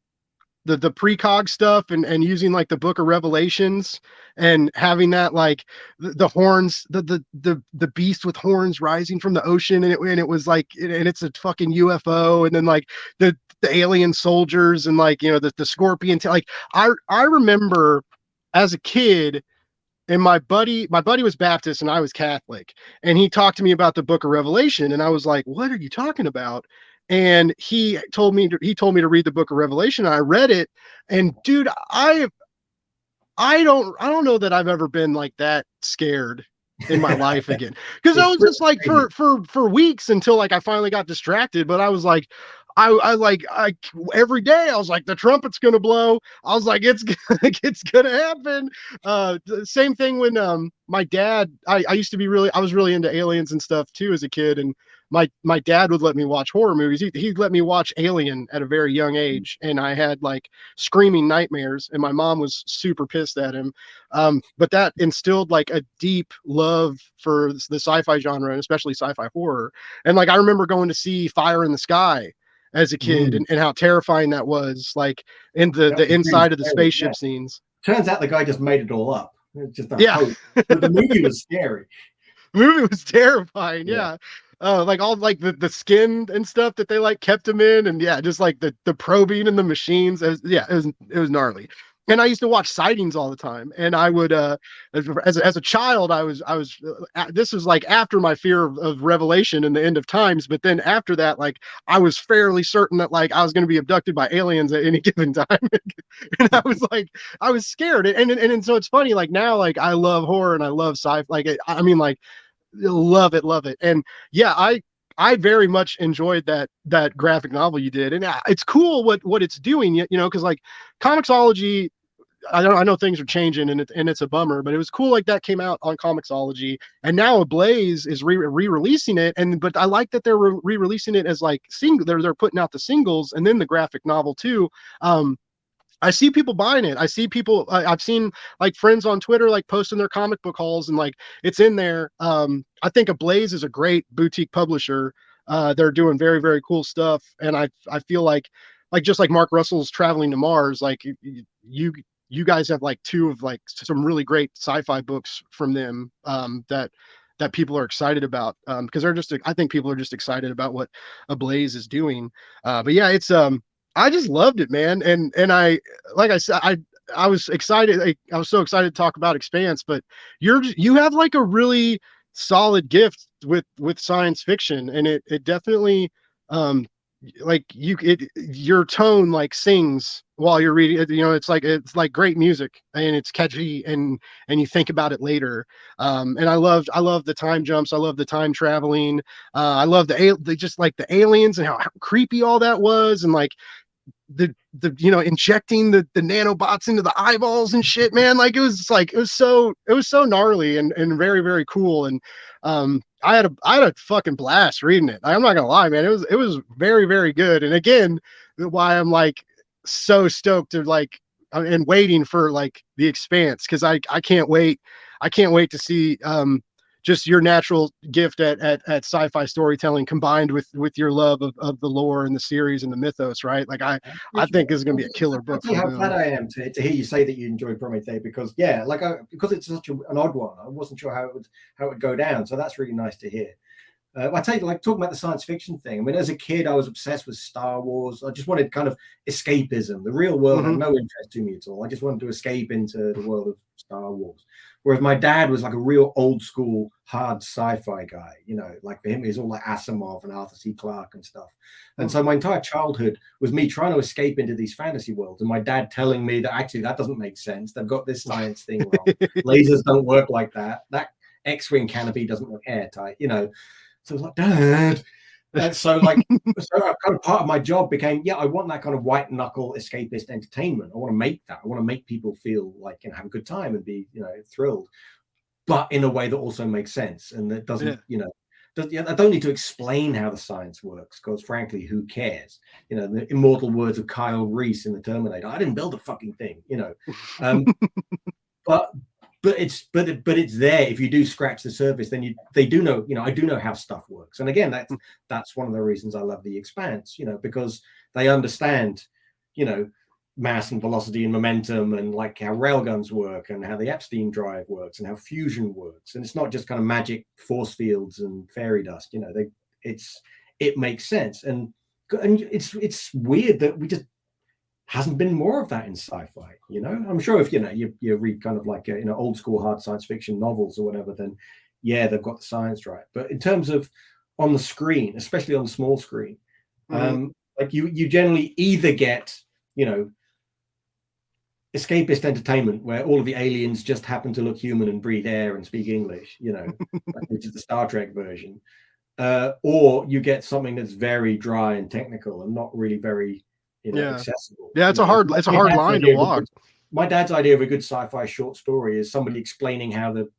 precog stuff and using like the book of Revelations and having that like the horns, the beast with horns rising from the ocean, and it was like, and it's a fucking UFO, and then like the alien soldiers, and like the scorpion like I remember as a kid, and my buddy was Baptist and I was Catholic, and he talked to me about the book of Revelation, and I was like, what are you talking about? And he told me to read the book of Revelation, and I read it, and dude, I don't know that I've ever been like that scared in my life again, because I It's was pretty just like crazy. for weeks until like I finally got distracted. But I was like, I every day I was like, the trumpet's gonna blow. I was like, it's gonna happen. The same thing when my dad, I used to be really, I was really into aliens and stuff too as a kid, and my dad would let me watch horror movies. He'd let me watch Alien at a very young age, and I had like screaming nightmares, and my mom was super pissed at him. But that instilled like a deep love for the sci-fi genre, and especially sci-fi horror. And like I remember going to see Fire in the Sky as a kid, Mm. and how terrifying that was, like in the That was really inside of the scary. Yeah. spaceship scenes. Turns out the guy just made it all up. It's just a Yeah. hoax. But the movie was scary. Movie was terrifying. Yeah. Yeah. Like all like the skin and stuff that they like kept him in, and yeah, just like the probing and the machines. Yeah, it was gnarly. And I used to watch Sightings all the time, and I would as a child, this was like after my fear of Revelation and the end of times. But then after that, like I was fairly certain that like I was going to be abducted by aliens at any given time. And I was like, I was scared. And so it's funny, like now, like I love horror and I love sci, like I mean, like love it, love it. And yeah, I very much enjoyed that graphic novel you did, and it's cool what it's doing, because like Comixology, I know things are changing, and it's a bummer, but it was cool like that came out on Comixology, and now Ablaze is re-releasing it, but I like that they're re-releasing it as like single. They're putting out the singles and then the graphic novel too. I see people buying it. I've seen like friends on Twitter like posting their comic book hauls, and like it's in there. I think Ablaze is a great boutique publisher. They're doing very, very cool stuff. And I feel like just like Mark Russell's Traveling to Mars, like you you guys have like two of like some really great sci-fi books from them, that people are excited about, because I think people are just excited about what Ablaze is doing. But yeah, it's I just loved it, man. And like I said, I was excited. I was so excited to talk about Expanse, but you have like a really solid gift with science fiction, and it definitely, um like your tone like sings while you're reading it. It's like great music, and it's catchy, and you think about it later. And I love the time jumps. I love the time traveling. I love just like the aliens and how creepy all that was, and like the injecting the nanobots into the eyeballs and shit, man. Like it was so gnarly and very, very cool. And I had a fucking blast reading it. I'm not gonna lie, man. It was very, very good. And again, why I'm like so stoked to like, and waiting for like the Expanse, because I can't wait. I can't wait to see just your natural gift at sci-fi storytelling, combined with your love of the lore and the series and the mythos, right? Like I I appreciate think it. this is going to be a killer I'll book tell you from how glad Boom. I am to hear you say that you enjoyed Promethe, because yeah, because it's such an odd one. I wasn't sure how it would go down, so that's really nice to hear. I tell you, like talking about the science fiction thing. I mean, as a kid, I was obsessed with Star Wars. I just wanted kind of escapism. The real world had Hmm. no interest to me at all. I just wanted to escape into the world of Star Wars. Whereas my dad was like a real old school hard sci-fi guy. Like for him, it was all like Asimov and Arthur C. Clarke and stuff. And so my entire childhood was me trying to escape into these fantasy worlds, and my dad telling me that actually that doesn't make sense. They've got this science thing wrong. Lasers don't work like that. That X-wing canopy doesn't look airtight. So I was like, Dad, So like, so kind of part of my job became, yeah, I want that kind of white knuckle escapist entertainment. I want to make that. I want to make people feel like, have a good time and be, thrilled, but in a way that also makes sense and that doesn't, Yeah. I don't need to explain how the science works because, frankly, who cares? The immortal words of Kyle Reese in the Terminator: "I didn't build a fucking thing." Um, but it's there. If you do scratch the surface, then they do know. I do know how stuff works. And again, that's one of the reasons I love The Expanse. Because they understand, you know, mass and velocity and momentum and like how railguns work and how the Epstein drive works and how fusion works. And it's not just kind of magic force fields and fairy dust. It makes sense. And it's weird that we just hasn't been more of that in sci-fi. I'm sure if you read kind of like old school hard science fiction novels or whatever, then yeah, they've got the science right. But in terms of on the screen, especially on the small screen, Mhm. like you generally either get escapist entertainment where all of the aliens just happen to look human and breathe air and speak English, which is the Star Trek version, or you get something that's very dry and technical and not really very, Yeah. accessible. Yeah, it's a My hard dad's line to idea of a walk. good, my dad's idea of a good sci-fi short story is somebody explaining how the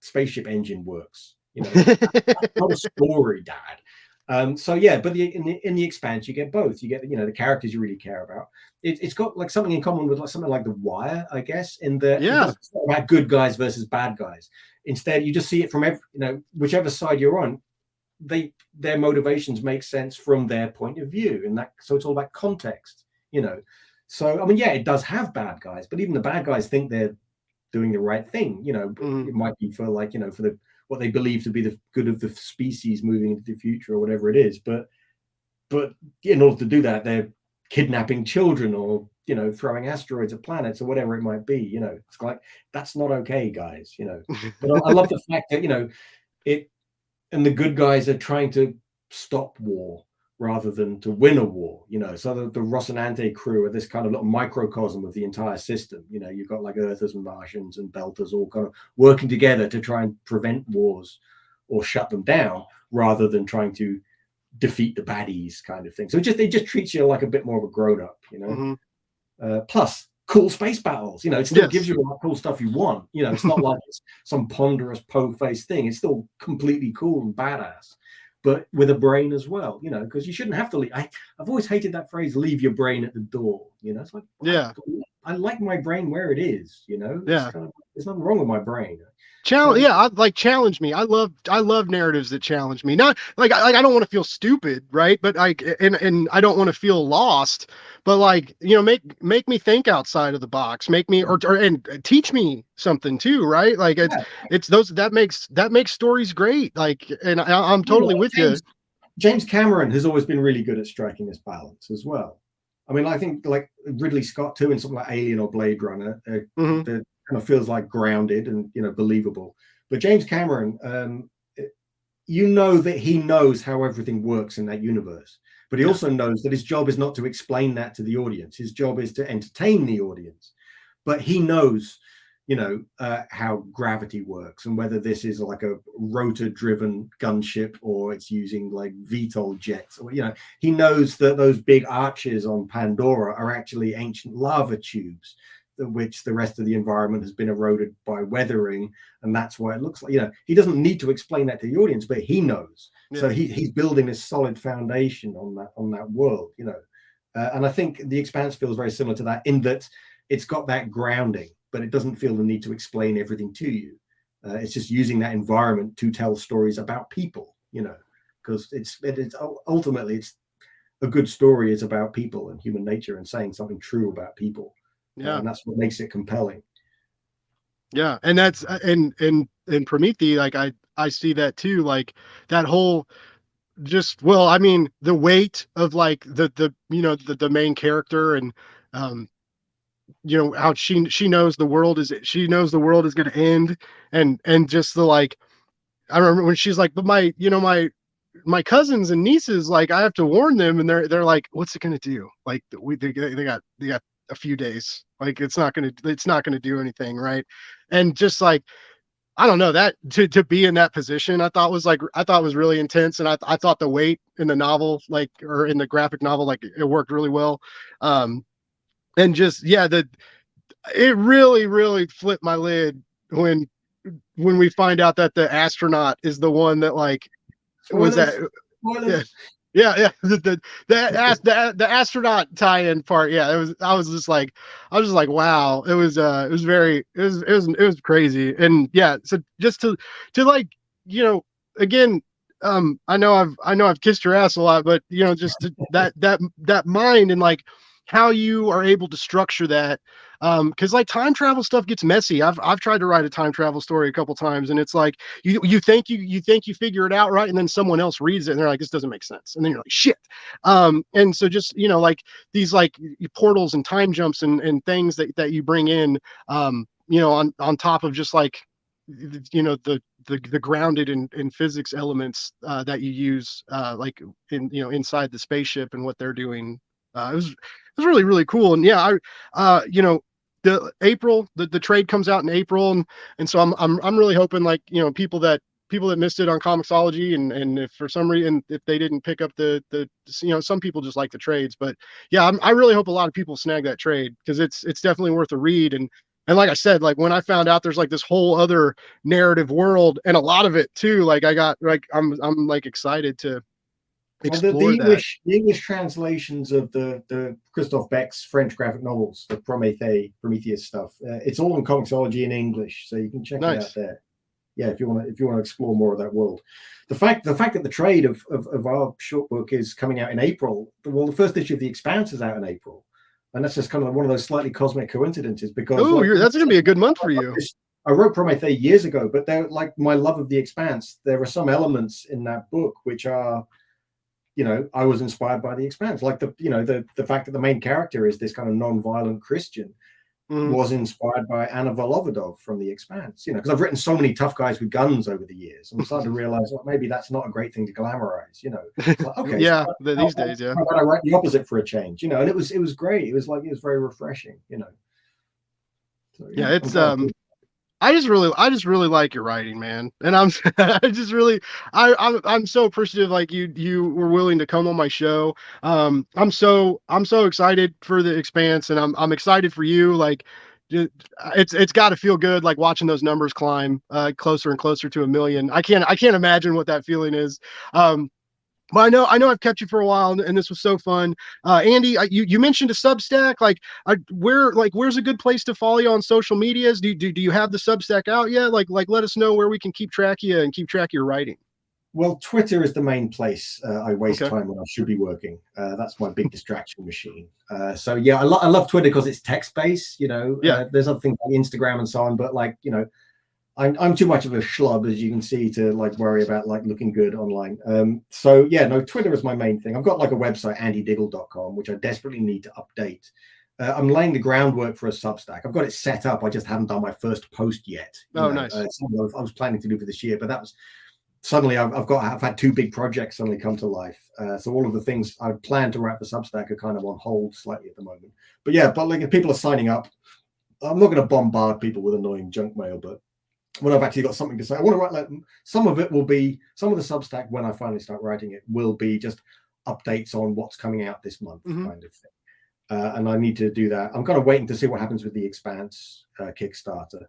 spaceship engine works. That's not a story, Dad. So yeah, but in the Expanse, you get both. You get the characters you really care about. It's got like something in common with like something like The Wire, I guess, in that it Yeah. doesn't talk about good guys versus bad guys. Instead, you just see it from whichever side you're on. Their motivations make sense from their point of view, and so it's all about context. So I mean, yeah, it does have bad guys, but even the bad guys think they're doing the right thing. Mhm. It might be for like for the what they believe to be the good of the species moving into the future or whatever it is. But in order to do that, they're kidnapping children or throwing asteroids at planets or whatever it might be. It's like that's not okay, guys. But I love the fact that it and the good guys are trying to stop war rather than to win a war. So the Rocinante crew are this kind of little microcosm of the entire system. You've got like Earthers and Martians and Belters all kind of working together to try and prevent wars or shut them down rather than trying to defeat the baddies kind of thing. So it just treats you like a bit more of a grown up. Mhm. Plus cool space battles. It still gives Yes. you all that cool stuff you want. It's not like it's some ponderous po-faced thing. It's still completely cool and badass, but with a brain as well. Because you shouldn't have to leave. I've always hated that phrase, leave your brain at the door. It's like Yeah. I like my brain where it is. It's Yeah. kind of there's nothing wrong with my brain. Challenge, So yeah, I like challenge me. I love narratives that challenge me. Not like I don't want to feel stupid, right? But like and I don't want to feel lost, but like, make me think outside of the box. Make me or and teach me something too, right? Like it's yeah, it's those that makes stories great. Like and I'm you know totally what, with you. James Cameron has always been really good at striking this balance as well. I mean, I think like Ridley Scott too, in something like Alien or Blade Runner, Hmm. that kind of feels like grounded and believable. But James Cameron, that he knows how everything works in that universe, but he Yeah. also knows that his job is not to explain that to the audience. His job is to entertain the audience. But he knows how gravity works and whether this is like a rotor driven gunship or it's using like VTOL jets, or he knows that those big arches on Pandora are actually ancient lava tubes, which the rest of the environment has been eroded by weathering, and that's why it looks like, he doesn't need to explain that to the audience, but he knows. So Yeah. he's building this solid foundation on that world. And I think The Expanse feels very similar to that, in that it's got that grounding, but it doesn't feel the need to explain everything to you. It's just using that environment to tell stories about people, because it's ultimately it's a good story is about people and human nature and saying something true about people, Yeah. and that's what makes it compelling. Yeah. And that's and Prometheus, like I see that too. Like that whole just well, I mean, the weight of like the main character and um how she knows the world is going to end and just the like I remember when she's like, but my cousins and nieces, like I have to warn them, and they're like, what's it going to do? Like they got a few days, like it's not going to do anything, right? And just like I don't know that to be in that position. I thought was really intense, and I thought the weight in the novel, like or in the graphic novel, like it worked really well. Um, and just yeah, the it really flipped my lid when we find out that the astronaut is the one that like was that Spoilers, yeah spoilers. yeah the astronaut tie-in part. Yeah, it was. I was just like wow. It was very it was crazy. And yeah, so just to like you know again, I know I've kissed your ass a lot, but just that mind and like how you are able to structure that. Because like time travel stuff gets messy. I've tried to write a time travel story a couple times, and it's like you think you figure it out right, and then someone else reads it and they're like, this doesn't make sense, and then you're like, shit. And so just like these like portals and time jumps and things that you bring in, on top of just like the grounded in physics elements that you use like in inside the spaceship and what they're doing. It was really cool. And yeah, the the trade comes out in April, and so I'm really hoping like people that missed it on Comixology, and if for some reason if they didn't pick up the some people just like the trades, but yeah, I really hope a lot of people snag that trade because it's definitely worth a read. And like I said, like when I found out there's like this whole other narrative world and a lot of it too, like I got like I'm like excited to Well, explore that. The English translations of the Christophe Beck's French graphic novels, the Prometheus stuff, it's all in Comixology in English, so you can check it out Nice. there. Yeah, if you want to explore more of that world. The fact that the trade of our short book is coming out in April. Well, the first issue of The Expanse is out in April, and that's just kind of one of those slightly cosmic coincidences because Oh, like you're that's gonna be a good month for you. I wrote Prometheus years ago, but they're like my love of The Expanse. There are some elements in that book which are I was inspired by The Expanse, like the fact that the main character is this kind of non-violent Christian Mhm. was inspired by Anna Volodov from The Expanse. Because I've written so many tough guys with guns over the years, I'm starting to realize, well, maybe that's not a great thing to glamorize. It's like, okay, so Yeah, these days, yeah. how about I write the opposite for a change? And it was great. It was very refreshing. So Yeah, yeah, I'm it's glad. I just really like your writing, man. And I'm I just really I'm so appreciative like you were willing to come on my show. I'm so excited for the expanse, and I'm excited for you like ju- it's got to feel good like watching those numbers climb closer and closer to 1 million. I can't imagine what that feeling is. Um Well, I know I've kept you for a while, and this was so fun. Andy, you mentioned a Substack. Where's a good place to follow you on social medias? Do you have the Substack out yet? Let us know where we can keep track of you and keep track of your writing. Well, Twitter is the main place I waste Okay. time when I should be working. That's my big distraction machine. So yeah, I love Twitter because it's text based. Yeah. There's other things like Instagram and so on, but I'm too much of a schlub, as you can see, to like worry about like looking good online. So yeah, no, Twitter is my main thing. I've got like a website, andydiggle.com, which I desperately need to update. I'm laying the groundwork for a Substack. I've got it set up. I just haven't done my first post yet. Oh, nice. Something I was planning to do for this year, but that was suddenly I've had two big projects suddenly come to life. So all of the things I planned to wrap the Substack are kind of on hold slightly at the moment. But yeah, but like if people are signing up, I'm not going to bombard people with annoying junk mail, but when I've actually got something to say, I want to write like some of it will be some of the Substack when I finally start writing it will be just updates on what's coming out this month Hmm. kind of thing. And I need to do that. I'm kind of waiting to see what happens with the Expanse Kickstarter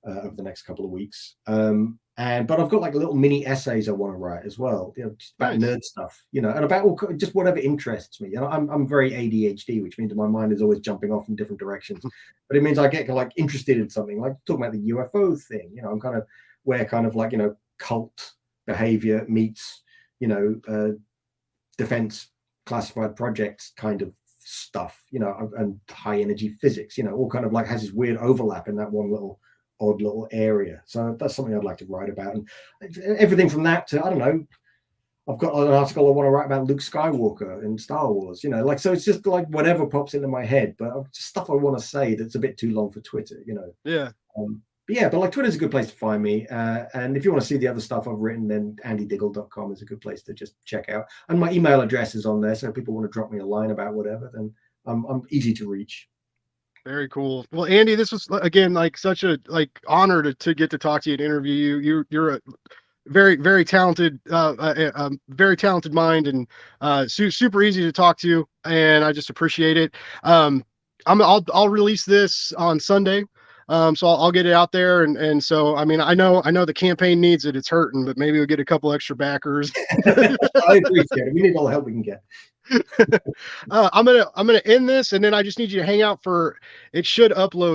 over the next couple of weeks. But I've got like little mini essays I want to write as well, just about Nice. nerd stuff, and about just whatever interests me. I'm very ADHD, which means my mind is always jumping off in different directions. But it means I get like interested in something, like talking about the UFO thing. I'm kind of where kind of like cult behavior meets defense classified projects kind of stuff, and high energy physics, all kind of like has this weird overlap in that one little odd little area. So that's something I'd like to write about. And everything from that to, I don't know, I've got an article I want to write about Luke Skywalker in Star Wars, so it's just like whatever pops into my head, but just stuff I want to say that's a bit too long for Twitter. Yeah. But yeah, but like Twitter's a good place to find me. And if you want to see the other stuff I've written, then andydiggle.com is a good place to just check out. And my email address is on there. So if people want to drop me a line about whatever, then I'm easy to reach. Very cool. Well, Andy, this was again like such a like honor to get to talk to you and interview you. You're a very talented, very talented mind, and super easy to talk to, and I just appreciate it. Um, I'll release this on Sunday, so I'll get it out there, and so I mean I know the campaign needs it. It's hurting, but maybe we'll get a couple extra backers. I appreciate it. We need all the help we can get. I'm gonna end this, and then I just need you to hang out for. It should upload